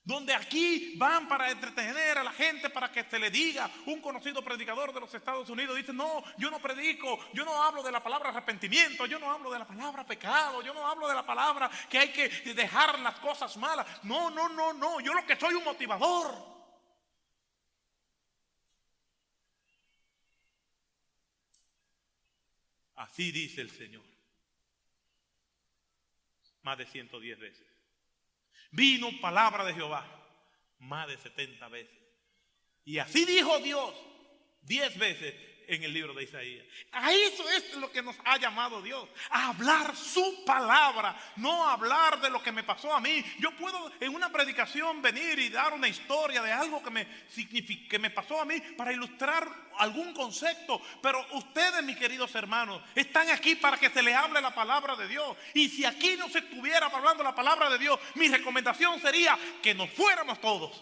donde aquí van para entretener a la gente, para que se le diga. Un conocido predicador de los Estados Unidos dice, no, yo no predico, yo no hablo de la palabra arrepentimiento, yo no hablo de la palabra pecado, yo no hablo de la palabra que hay que dejar las cosas malas. No, yo lo que soy un motivador. Así dice el Señor. Más de 110 veces. Vino palabra de Jehová más de 70 veces. Y así dijo Dios 10 veces en el libro de Isaías. A eso es lo que nos ha llamado Dios, a hablar su palabra, no hablar de lo que me pasó a mí. Yo puedo en una predicación venir y dar una historia de algo que me pasó a mí para ilustrar algún concepto, pero ustedes, mis queridos hermanos, están aquí para que se les hable la palabra de Dios. Y si aquí no se estuviera hablando la palabra de Dios, mi recomendación sería que nos fuéramos todos.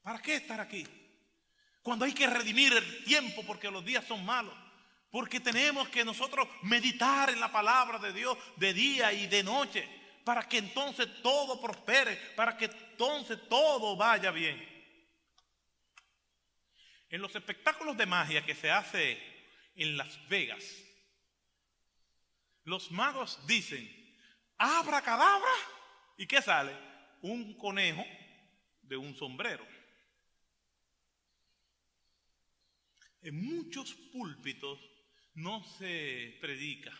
¿Para qué estar aquí? Cuando hay que redimir el tiempo porque los días son malos. Porque tenemos que nosotros meditar en la palabra de Dios de día y de noche, para que entonces todo prospere, para que entonces todo vaya bien. En los espectáculos de magia que se hace en Las Vegas, los magos dicen, abracadabra, ¿y qué sale? Un conejo de un sombrero. En muchos púlpitos no se predica,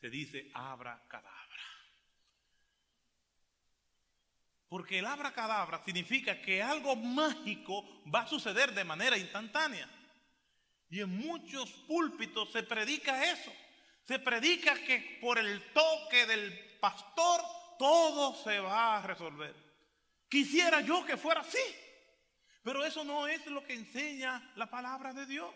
se dice abracadabra. Porque el abracadabra significa que algo mágico va a suceder de manera instantánea. Y en muchos púlpitos se predica eso. Se predica que por el toque del pastor todo se va a resolver. Quisiera yo que fuera así. Pero eso no es lo que enseña la palabra de Dios.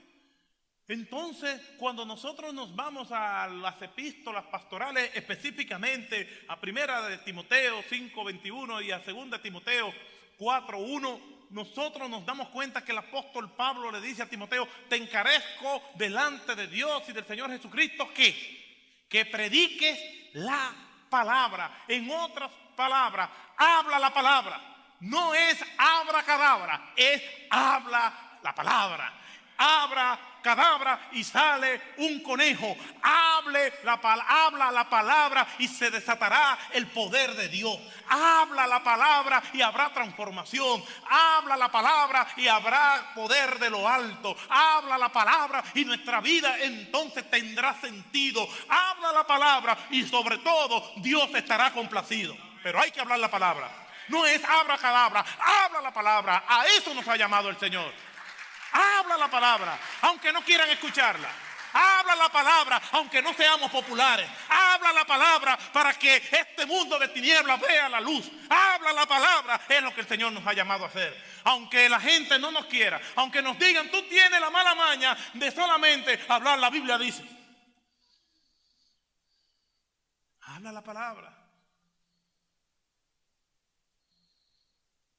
Entonces, cuando nosotros nos vamos a las epístolas pastorales, específicamente a 1 de Timoteo 5:21 y a 2 de Timoteo 4:1, nosotros nos damos cuenta que el apóstol Pablo le dice a Timoteo, te encarezco delante de Dios y del Señor Jesucristo que prediques la palabra. En otras palabras, habla la palabra. No es abracadabra, es habla la palabra. Abracadabra y sale un conejo. Habla la palabra y se desatará el poder de Dios. Habla la palabra y habrá transformación. Habla la palabra y habrá poder de lo alto. Habla la palabra y nuestra vida entonces tendrá sentido. Habla la palabra y sobre todo Dios estará complacido. Pero hay que hablar la palabra. No es abracadabra, habla la palabra. A eso nos ha llamado el Señor. Habla la palabra, aunque no quieran escucharla. Habla la palabra, aunque no seamos populares. Habla la palabra para que este mundo de tinieblas vea la luz. Habla la palabra, es lo que el Señor nos ha llamado a hacer. Aunque la gente no nos quiera, aunque nos digan, tú tienes la mala maña de solamente hablar, la Biblia dice. Habla la palabra.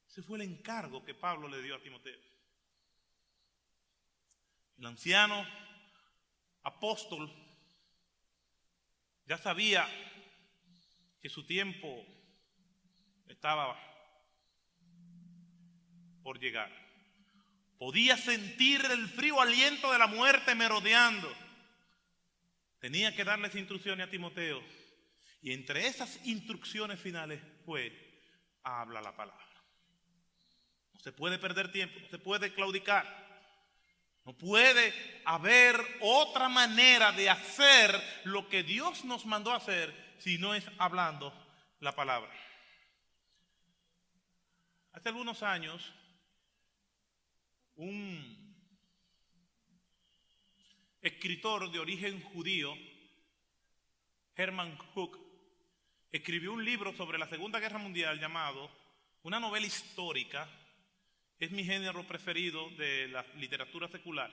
Ese fue el encargo que Pablo le dio a Timoteo. El anciano apóstol ya sabía que su tiempo estaba por llegar. Podía sentir el frío aliento de la muerte merodeando. Tenía que darles instrucciones a Timoteo. Y entre esas instrucciones finales fue: habla la palabra. No se puede perder tiempo, no se puede claudicar. No puede haber otra manera de hacer lo que Dios nos mandó a hacer si no es hablando la palabra. Hace algunos años, un escritor de origen judío, Herman Koch, escribió un libro sobre la Segunda Guerra Mundial llamado, una novela histórica. Es mi género preferido de la literatura secular.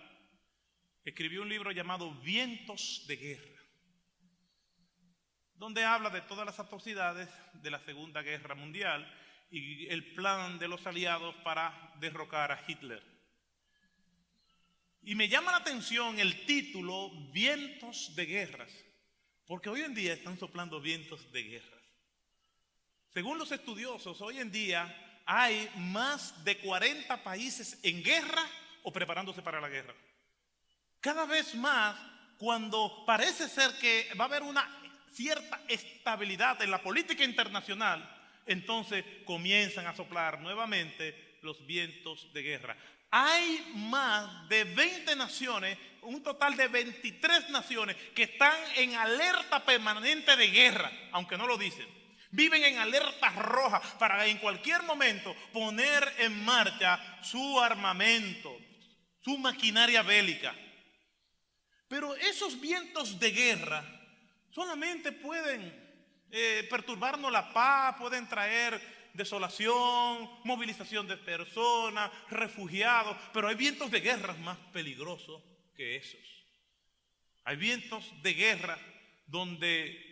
Escribió un libro llamado Vientos de Guerra, donde habla de todas las atrocidades de la Segunda Guerra Mundial y el plan de los aliados para derrocar a Hitler. Y me llama la atención el título Vientos de Guerras, porque hoy en día están soplando vientos de guerras. Según los estudiosos, hoy en día hay más de 40 países en guerra o preparándose para la guerra. Cada vez más, cuando parece ser que va a haber una cierta estabilidad en la política internacional, entonces comienzan a soplar nuevamente los vientos de guerra. Hay más de 20 naciones, un total de 23 naciones que están en alerta permanente de guerra, aunque no lo dicen. Viven en alerta roja para en cualquier momento poner en marcha su armamento, su maquinaria bélica. Pero esos vientos de guerra solamente pueden perturbarnos la paz, pueden traer desolación, movilización de personas, refugiados, pero hay vientos de guerra más peligrosos que esos. Hay vientos de guerra donde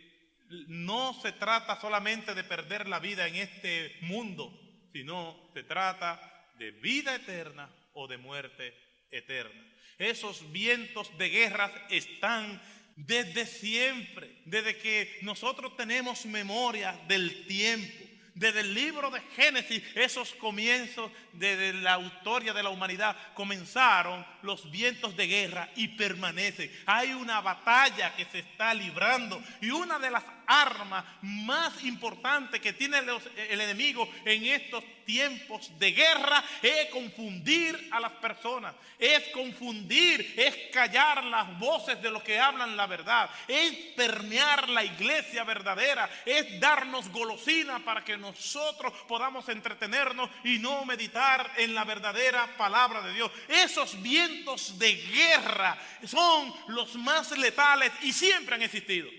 no se trata solamente de perder la vida en este mundo, sino se trata de vida eterna o de muerte eterna. Esos vientos de guerra están desde siempre, desde que nosotros tenemos memoria del tiempo. Desde el libro de Génesis, esos comienzos de la historia de la humanidad, comenzaron los vientos de guerra y permanecen. Hay una batalla que se está librando y una de las armas más importantes que tiene el enemigo en estos tiempos de guerra es confundir a las personas, es confundir, es callar las voces de los que hablan la verdad, es permear la iglesia verdadera, es darnos golosina para que nosotros podamos entretenernos y no meditar en la verdadera palabra de Dios. Esos vientos de guerra son los más letales y siempre han existido.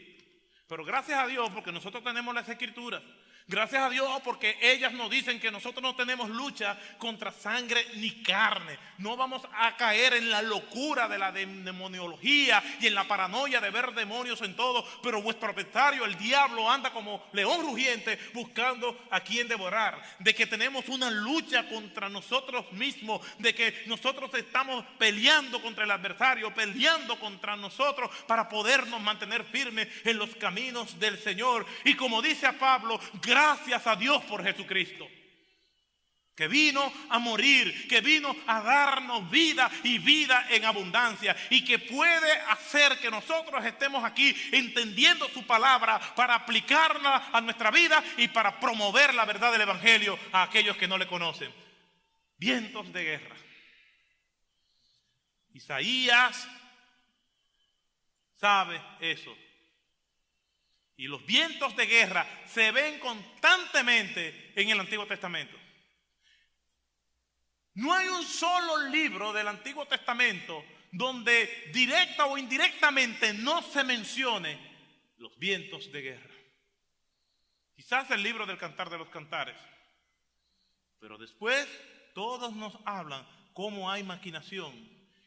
Pero gracias a Dios porque nosotros tenemos las escrituras. Gracias a Dios porque ellas nos dicen que nosotros no tenemos lucha contra sangre ni carne. No vamos a caer en la locura de la demoniología y en la paranoia de ver demonios en todo. Pero vuestro adversario, el diablo, anda como león rugiente buscando a quien devorar. De que tenemos una lucha contra nosotros mismos. De que nosotros estamos peleando contra el adversario, peleando contra nosotros para podernos mantener firmes en los caminos del Señor. Y como dice a Pablo, gracias a Dios por Jesucristo, que vino a morir, que vino a darnos vida y vida en abundancia, y que puede hacer que nosotros estemos aquí entendiendo su palabra para aplicarla a nuestra vida y para promover la verdad del evangelio a aquellos que no le conocen. Vientos de guerra. Isaías sabe eso. Y los vientos de guerra se ven constantemente en el Antiguo Testamento. No hay un solo libro del Antiguo Testamento donde directa o indirectamente no se mencione los vientos de guerra. Quizás el libro del Cantar de los Cantares. Pero después todos nos hablan cómo hay maquinación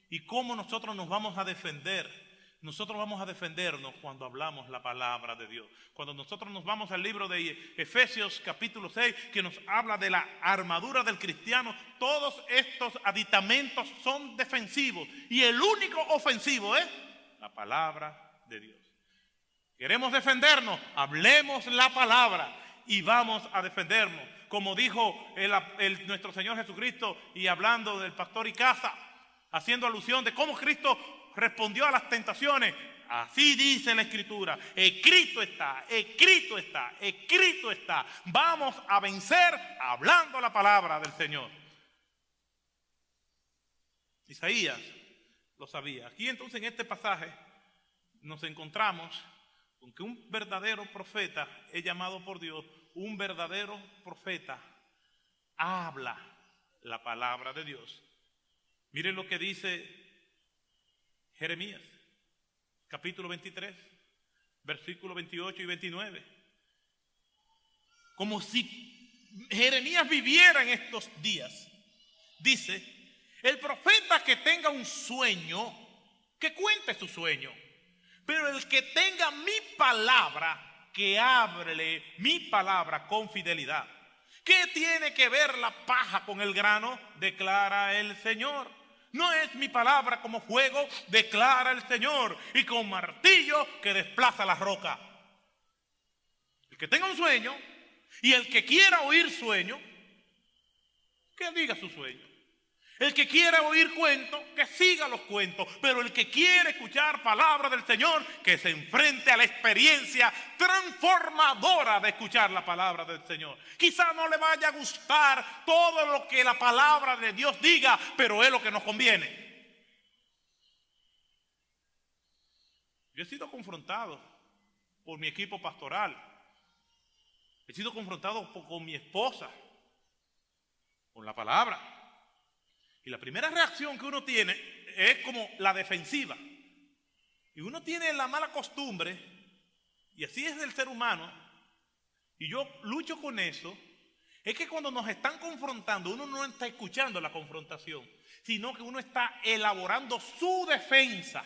y cómo nosotros nos vamos a defender. Nosotros vamos a defendernos cuando hablamos la palabra de Dios. Cuando nosotros nos vamos al libro de Efesios capítulo 6, que nos habla de la armadura del cristiano, todos estos aditamentos son defensivos. Y el único ofensivo es la palabra de Dios. ¿Queremos defendernos? Hablemos la palabra y vamos a defendernos. como dijo nuestro Señor Jesucristo, y hablando del pastor Icaza, haciendo alusión de cómo Cristo respondió a las tentaciones. Así dice la Escritura: escrito está, escrito está, escrito está. Vamos a vencer hablando la palabra del Señor. Isaías lo sabía. Aquí entonces en este pasaje nos encontramos con que un verdadero profeta es llamado por Dios. Un verdadero profeta habla la palabra de Dios. Miren lo que dice Jeremías, capítulo 23, versículos 28 y 29. Como si Jeremías viviera en estos días. Dice: el profeta que tenga un sueño, que cuente su sueño. Pero el que tenga mi palabra, que hable mi palabra con fidelidad. ¿Qué tiene que ver la paja con el grano? Declara el Señor. No es mi palabra como fuego, declara el Señor, y con martillo que desplaza la roca. El que tenga un sueño y el que quiera oír sueño, que diga su sueño. El que quiera oír cuentos, que siga los cuentos. Pero el que quiere escuchar palabra del Señor, que se enfrente a la experiencia transformadora de escuchar la palabra del Señor. Quizá no le vaya a gustar todo lo que la palabra de Dios diga, pero es lo que nos conviene. Yo he sido confrontado por mi equipo pastoral. He sido confrontado con mi esposa, con la palabra. Y la primera reacción que uno tiene es como la defensiva. Y uno tiene la mala costumbre, y así es el ser humano, y yo lucho con eso, es que cuando nos están confrontando, uno no está escuchando la confrontación, sino que uno está elaborando su defensa.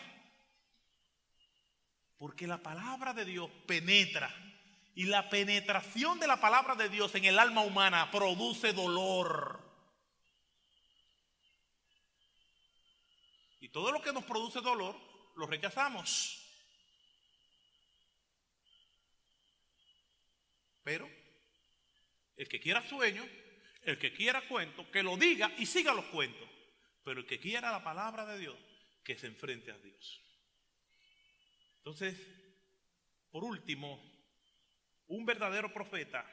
Porque la palabra de Dios penetra, y la penetración de la palabra de Dios en el alma humana produce dolor. Y todo lo que nos produce dolor, lo rechazamos. Pero el que quiera sueño, el que quiera cuento, que lo diga y siga los cuentos. Pero el que quiera la palabra de Dios, que se enfrente a Dios. Entonces, por último, un verdadero profeta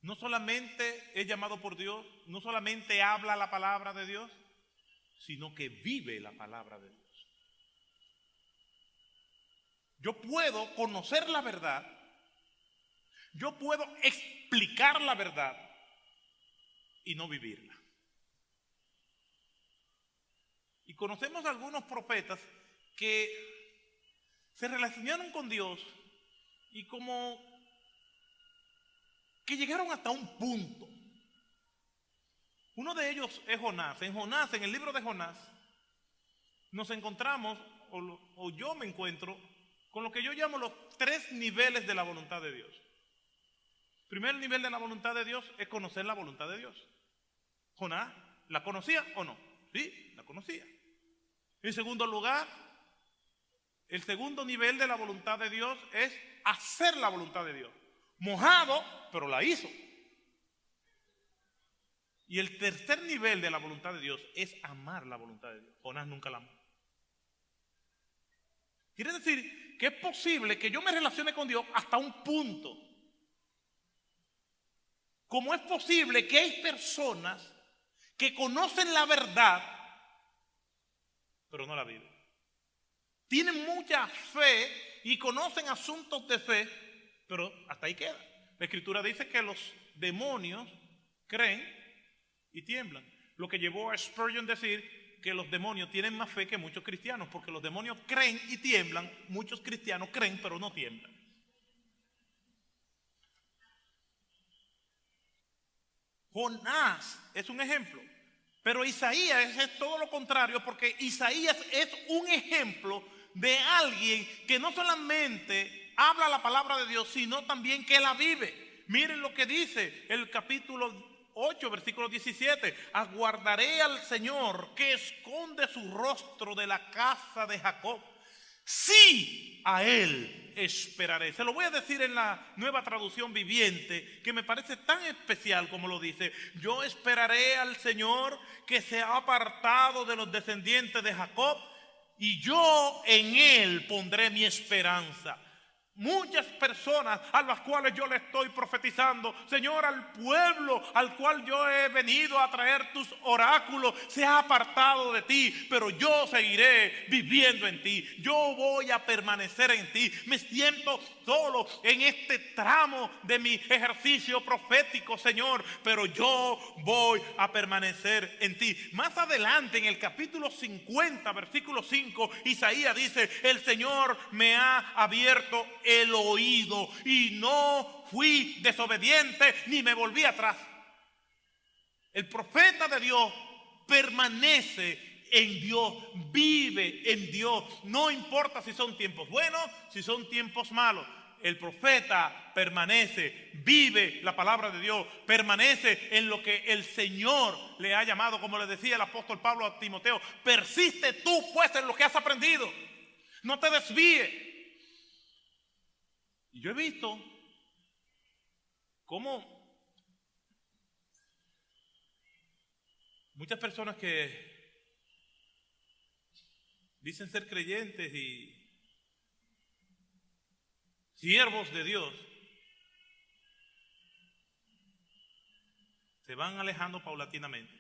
no solamente es llamado por Dios, no solamente habla la palabra de Dios, sino que vive la palabra de Dios. Yo puedo conocer la verdad, yo puedo explicar la verdad y no vivirla. Y conocemos algunos profetas que se relacionaron con Dios y como que llegaron hasta un punto. Uno de ellos es Jonás. En el libro de Jonás, nos encontramos, o yo me encuentro, con lo que yo llamo los 3 niveles de la voluntad de Dios. El primer nivel de la voluntad de Dios es conocer la voluntad de Dios. Jonás, ¿la conocía o no? Sí, la conocía. En segundo lugar, el segundo nivel de la voluntad de Dios es hacer la voluntad de Dios. Mojado, pero la hizo. Y el tercer nivel de la voluntad de Dios es amar la voluntad de Dios. Jonás nunca la amó. Quiere decir que es posible que yo me relacione con Dios hasta un punto. Como es posible que hay personas que conocen la verdad, pero no la viven. Tienen mucha fe y conocen asuntos de fe, pero hasta ahí queda. La Escritura dice que los demonios creen y tiemblan. Lo que llevó a Spurgeon decir que los demonios tienen más fe que muchos cristianos, porque los demonios creen y tiemblan, muchos cristianos creen pero no tiemblan. Jonás es un ejemplo, pero Isaías es todo lo contrario, porque Isaías es un ejemplo de alguien que no solamente habla la palabra de Dios, sino también que la vive. Miren lo que dice el capítulo 8, versículo 17. Aguardaré al Señor que esconde su rostro de la casa de Jacob. Sí, a Él esperaré. Se lo voy a decir en la Nueva Traducción Viviente, que me parece tan especial como lo dice. Yo esperaré al Señor que se ha apartado de los descendientes de Jacob, y yo en Él pondré mi esperanza. Muchas personas a las cuales yo le estoy profetizando, Señor, al pueblo al cual yo he venido a traer tus oráculos, se ha apartado de ti, pero yo seguiré viviendo en ti. Yo voy a permanecer en ti. Me siento solo en este tramo de mi ejercicio profético, Señor, pero yo voy a permanecer en ti. Más adelante, en el capítulo 50, versículo 5, Isaías dice: el Señor me ha abierto el oído y no fui desobediente ni me volví atrás. El profeta de Dios permanece en Dios, vive en Dios. No importa si son tiempos buenos, si son tiempos malos. El profeta permanece, vive la palabra de Dios, permanece en lo que el Señor le ha llamado, como le decía el apóstol Pablo a Timoteo: persiste tú pues en lo que has aprendido, no te desvíes. Y yo he visto cómo muchas personas que dicen ser creyentes y siervos de Dios se van alejando paulatinamente.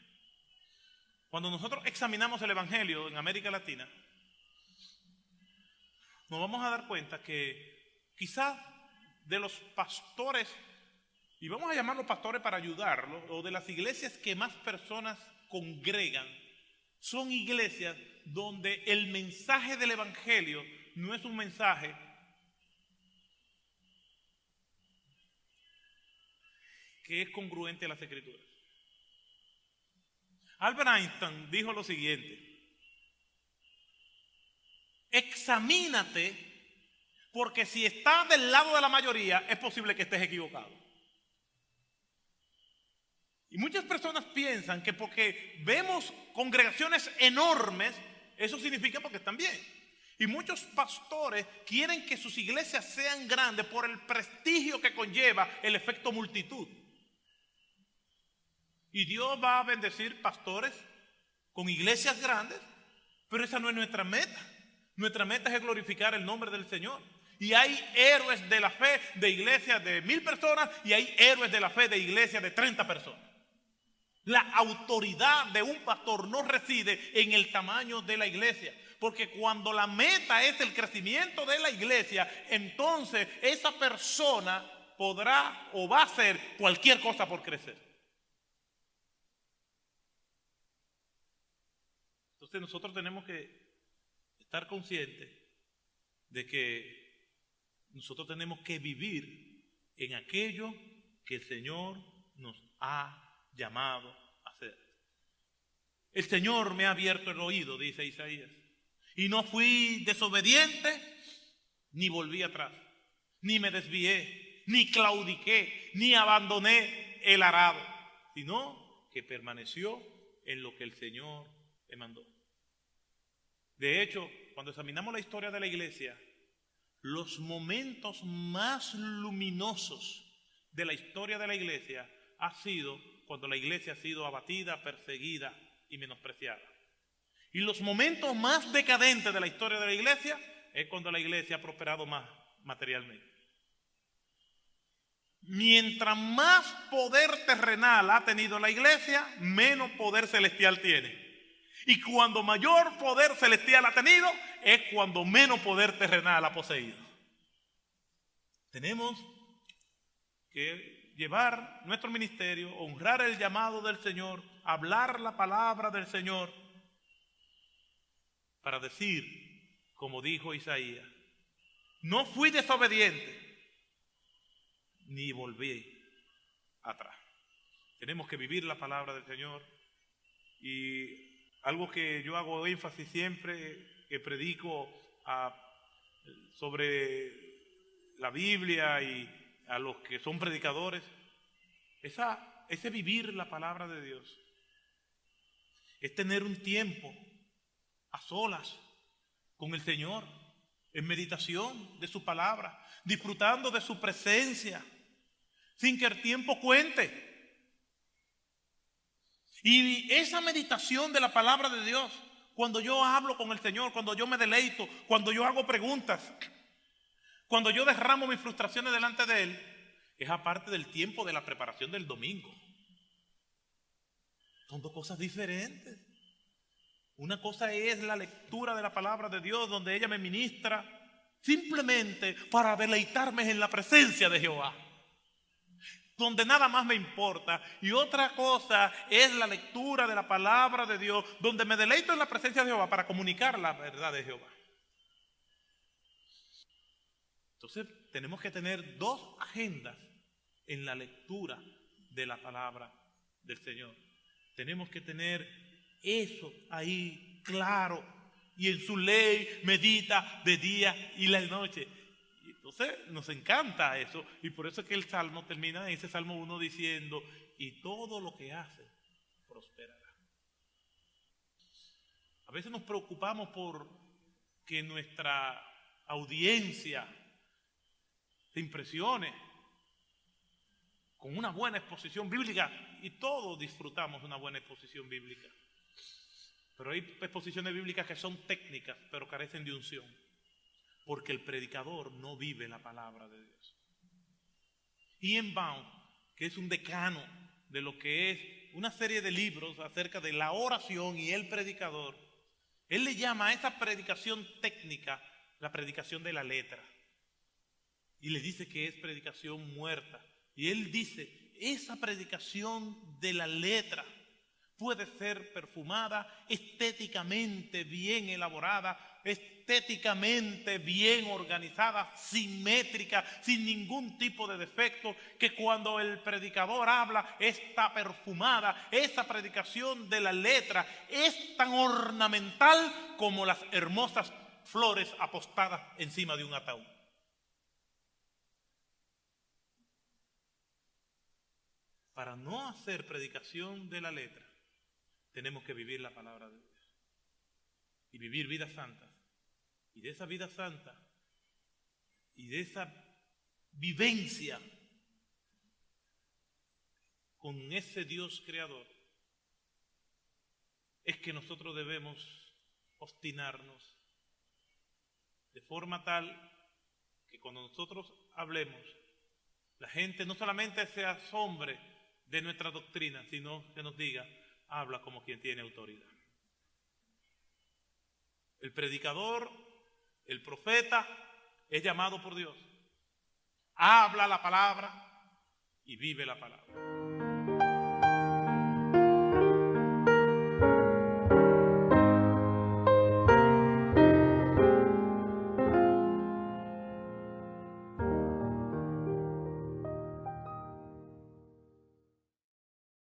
Cuando nosotros examinamos el Evangelio en América Latina, nos vamos a dar cuenta que quizás de los pastores, y vamos a llamarlos pastores para ayudarlos, o de las iglesias que más personas congregan, son iglesias donde el mensaje del Evangelio no es un mensaje que es congruente a las Escrituras. Albert Einstein dijo lo siguiente: examínate, porque si estás del lado de la mayoría, es posible que estés equivocado. Y muchas personas piensan que porque vemos congregaciones enormes, eso significa porque están bien. Y muchos pastores quieren que sus iglesias sean grandes por el prestigio que conlleva el efecto multitud. Y Dios va a bendecir pastores con iglesias grandes, pero esa no es nuestra meta. Nuestra meta es glorificar el nombre del Señor. Y hay héroes de la fe de iglesias de 1000 personas y hay héroes de la fe de iglesias de 30 personas. La autoridad de un pastor no reside en el tamaño de la iglesia, porque cuando la meta es el crecimiento de la iglesia, entonces esa persona podrá o va a hacer cualquier cosa por crecer. Entonces nosotros tenemos que estar conscientes de que nosotros tenemos que vivir en aquello que el Señor nos ha llamado a hacer. El Señor me ha abierto el oído, dice Isaías, y no fui desobediente ni volví atrás, ni me desvié, ni claudiqué, ni abandoné el arado, sino que permaneció en lo que el Señor me mandó. De hecho, cuando examinamos la historia de la iglesia, los momentos más luminosos de la historia de la iglesia ha sido cuando la iglesia ha sido abatida, perseguida y menospreciada. Y los momentos más decadentes de la historia de la iglesia es cuando la iglesia ha prosperado más materialmente. Mientras más poder terrenal ha tenido la iglesia, menos poder celestial tiene. Y cuando mayor poder celestial ha tenido, es cuando menos poder terrenal ha poseído. Tenemos que llevar nuestro ministerio, honrar el llamado del Señor, hablar la palabra del Señor, para decir, como dijo Isaías: no fui desobediente, ni volví atrás. Tenemos que vivir la palabra del Señor. Y algo que yo hago énfasis siempre, que predico sobre la Biblia y a los que son predicadores, ese vivir la palabra de Dios, es tener un tiempo a solas con el Señor, en meditación de su palabra, disfrutando de su presencia, sin que el tiempo cuente. Y esa meditación de la palabra de Dios, cuando yo hablo con el Señor, cuando yo me deleito, cuando yo hago preguntas, cuando yo derramo mis frustraciones delante de Él, es aparte del tiempo de la preparación del domingo. Son dos cosas diferentes. Una cosa es la lectura de la palabra de Dios, donde ella me ministra simplemente para deleitarme en la presencia de Jehová, donde nada más me importa. Y otra cosa es la lectura de la palabra de Dios, donde me deleito en la presencia de Jehová para comunicar la verdad de Jehová. Entonces tenemos que tener dos agendas en la lectura de la palabra del Señor. Tenemos que tener eso ahí claro, y en su ley medita de día y la noche. Y entonces nos encanta eso, y por eso es que el Salmo termina en ese Salmo 1 diciendo: y todo lo que hace prosperará. A veces nos preocupamos por que nuestra audiencia se impresione con una buena exposición bíblica, y todos disfrutamos de una buena exposición bíblica. Pero hay exposiciones bíblicas que son técnicas, pero carecen de unción, porque el predicador no vive la palabra de Dios. Ian Baum, que es un decano de lo que es una serie de libros acerca de la oración y el predicador, él le llama a esa predicación técnica la predicación de la letra, y le dice que es predicación muerta. Y él dice: esa predicación de la letra puede ser perfumada, estéticamente bien elaborada, estéticamente bien organizada, simétrica, sin ningún tipo de defecto, que cuando el predicador habla está perfumada. Esa predicación de la letra es tan ornamental como las hermosas flores apostadas encima de un ataúd. Para no hacer predicación de la letra, tenemos que vivir la palabra de Dios y vivir vidas santas. Y de esa vida santa y de esa vivencia con ese Dios creador es que nosotros debemos obstinarnos de forma tal que cuando nosotros hablemos, la gente no solamente se asombre de nuestra doctrina, sino que nos diga: habla como quien tiene autoridad. El predicador, el profeta, es llamado por Dios. Habla la palabra y vive la palabra.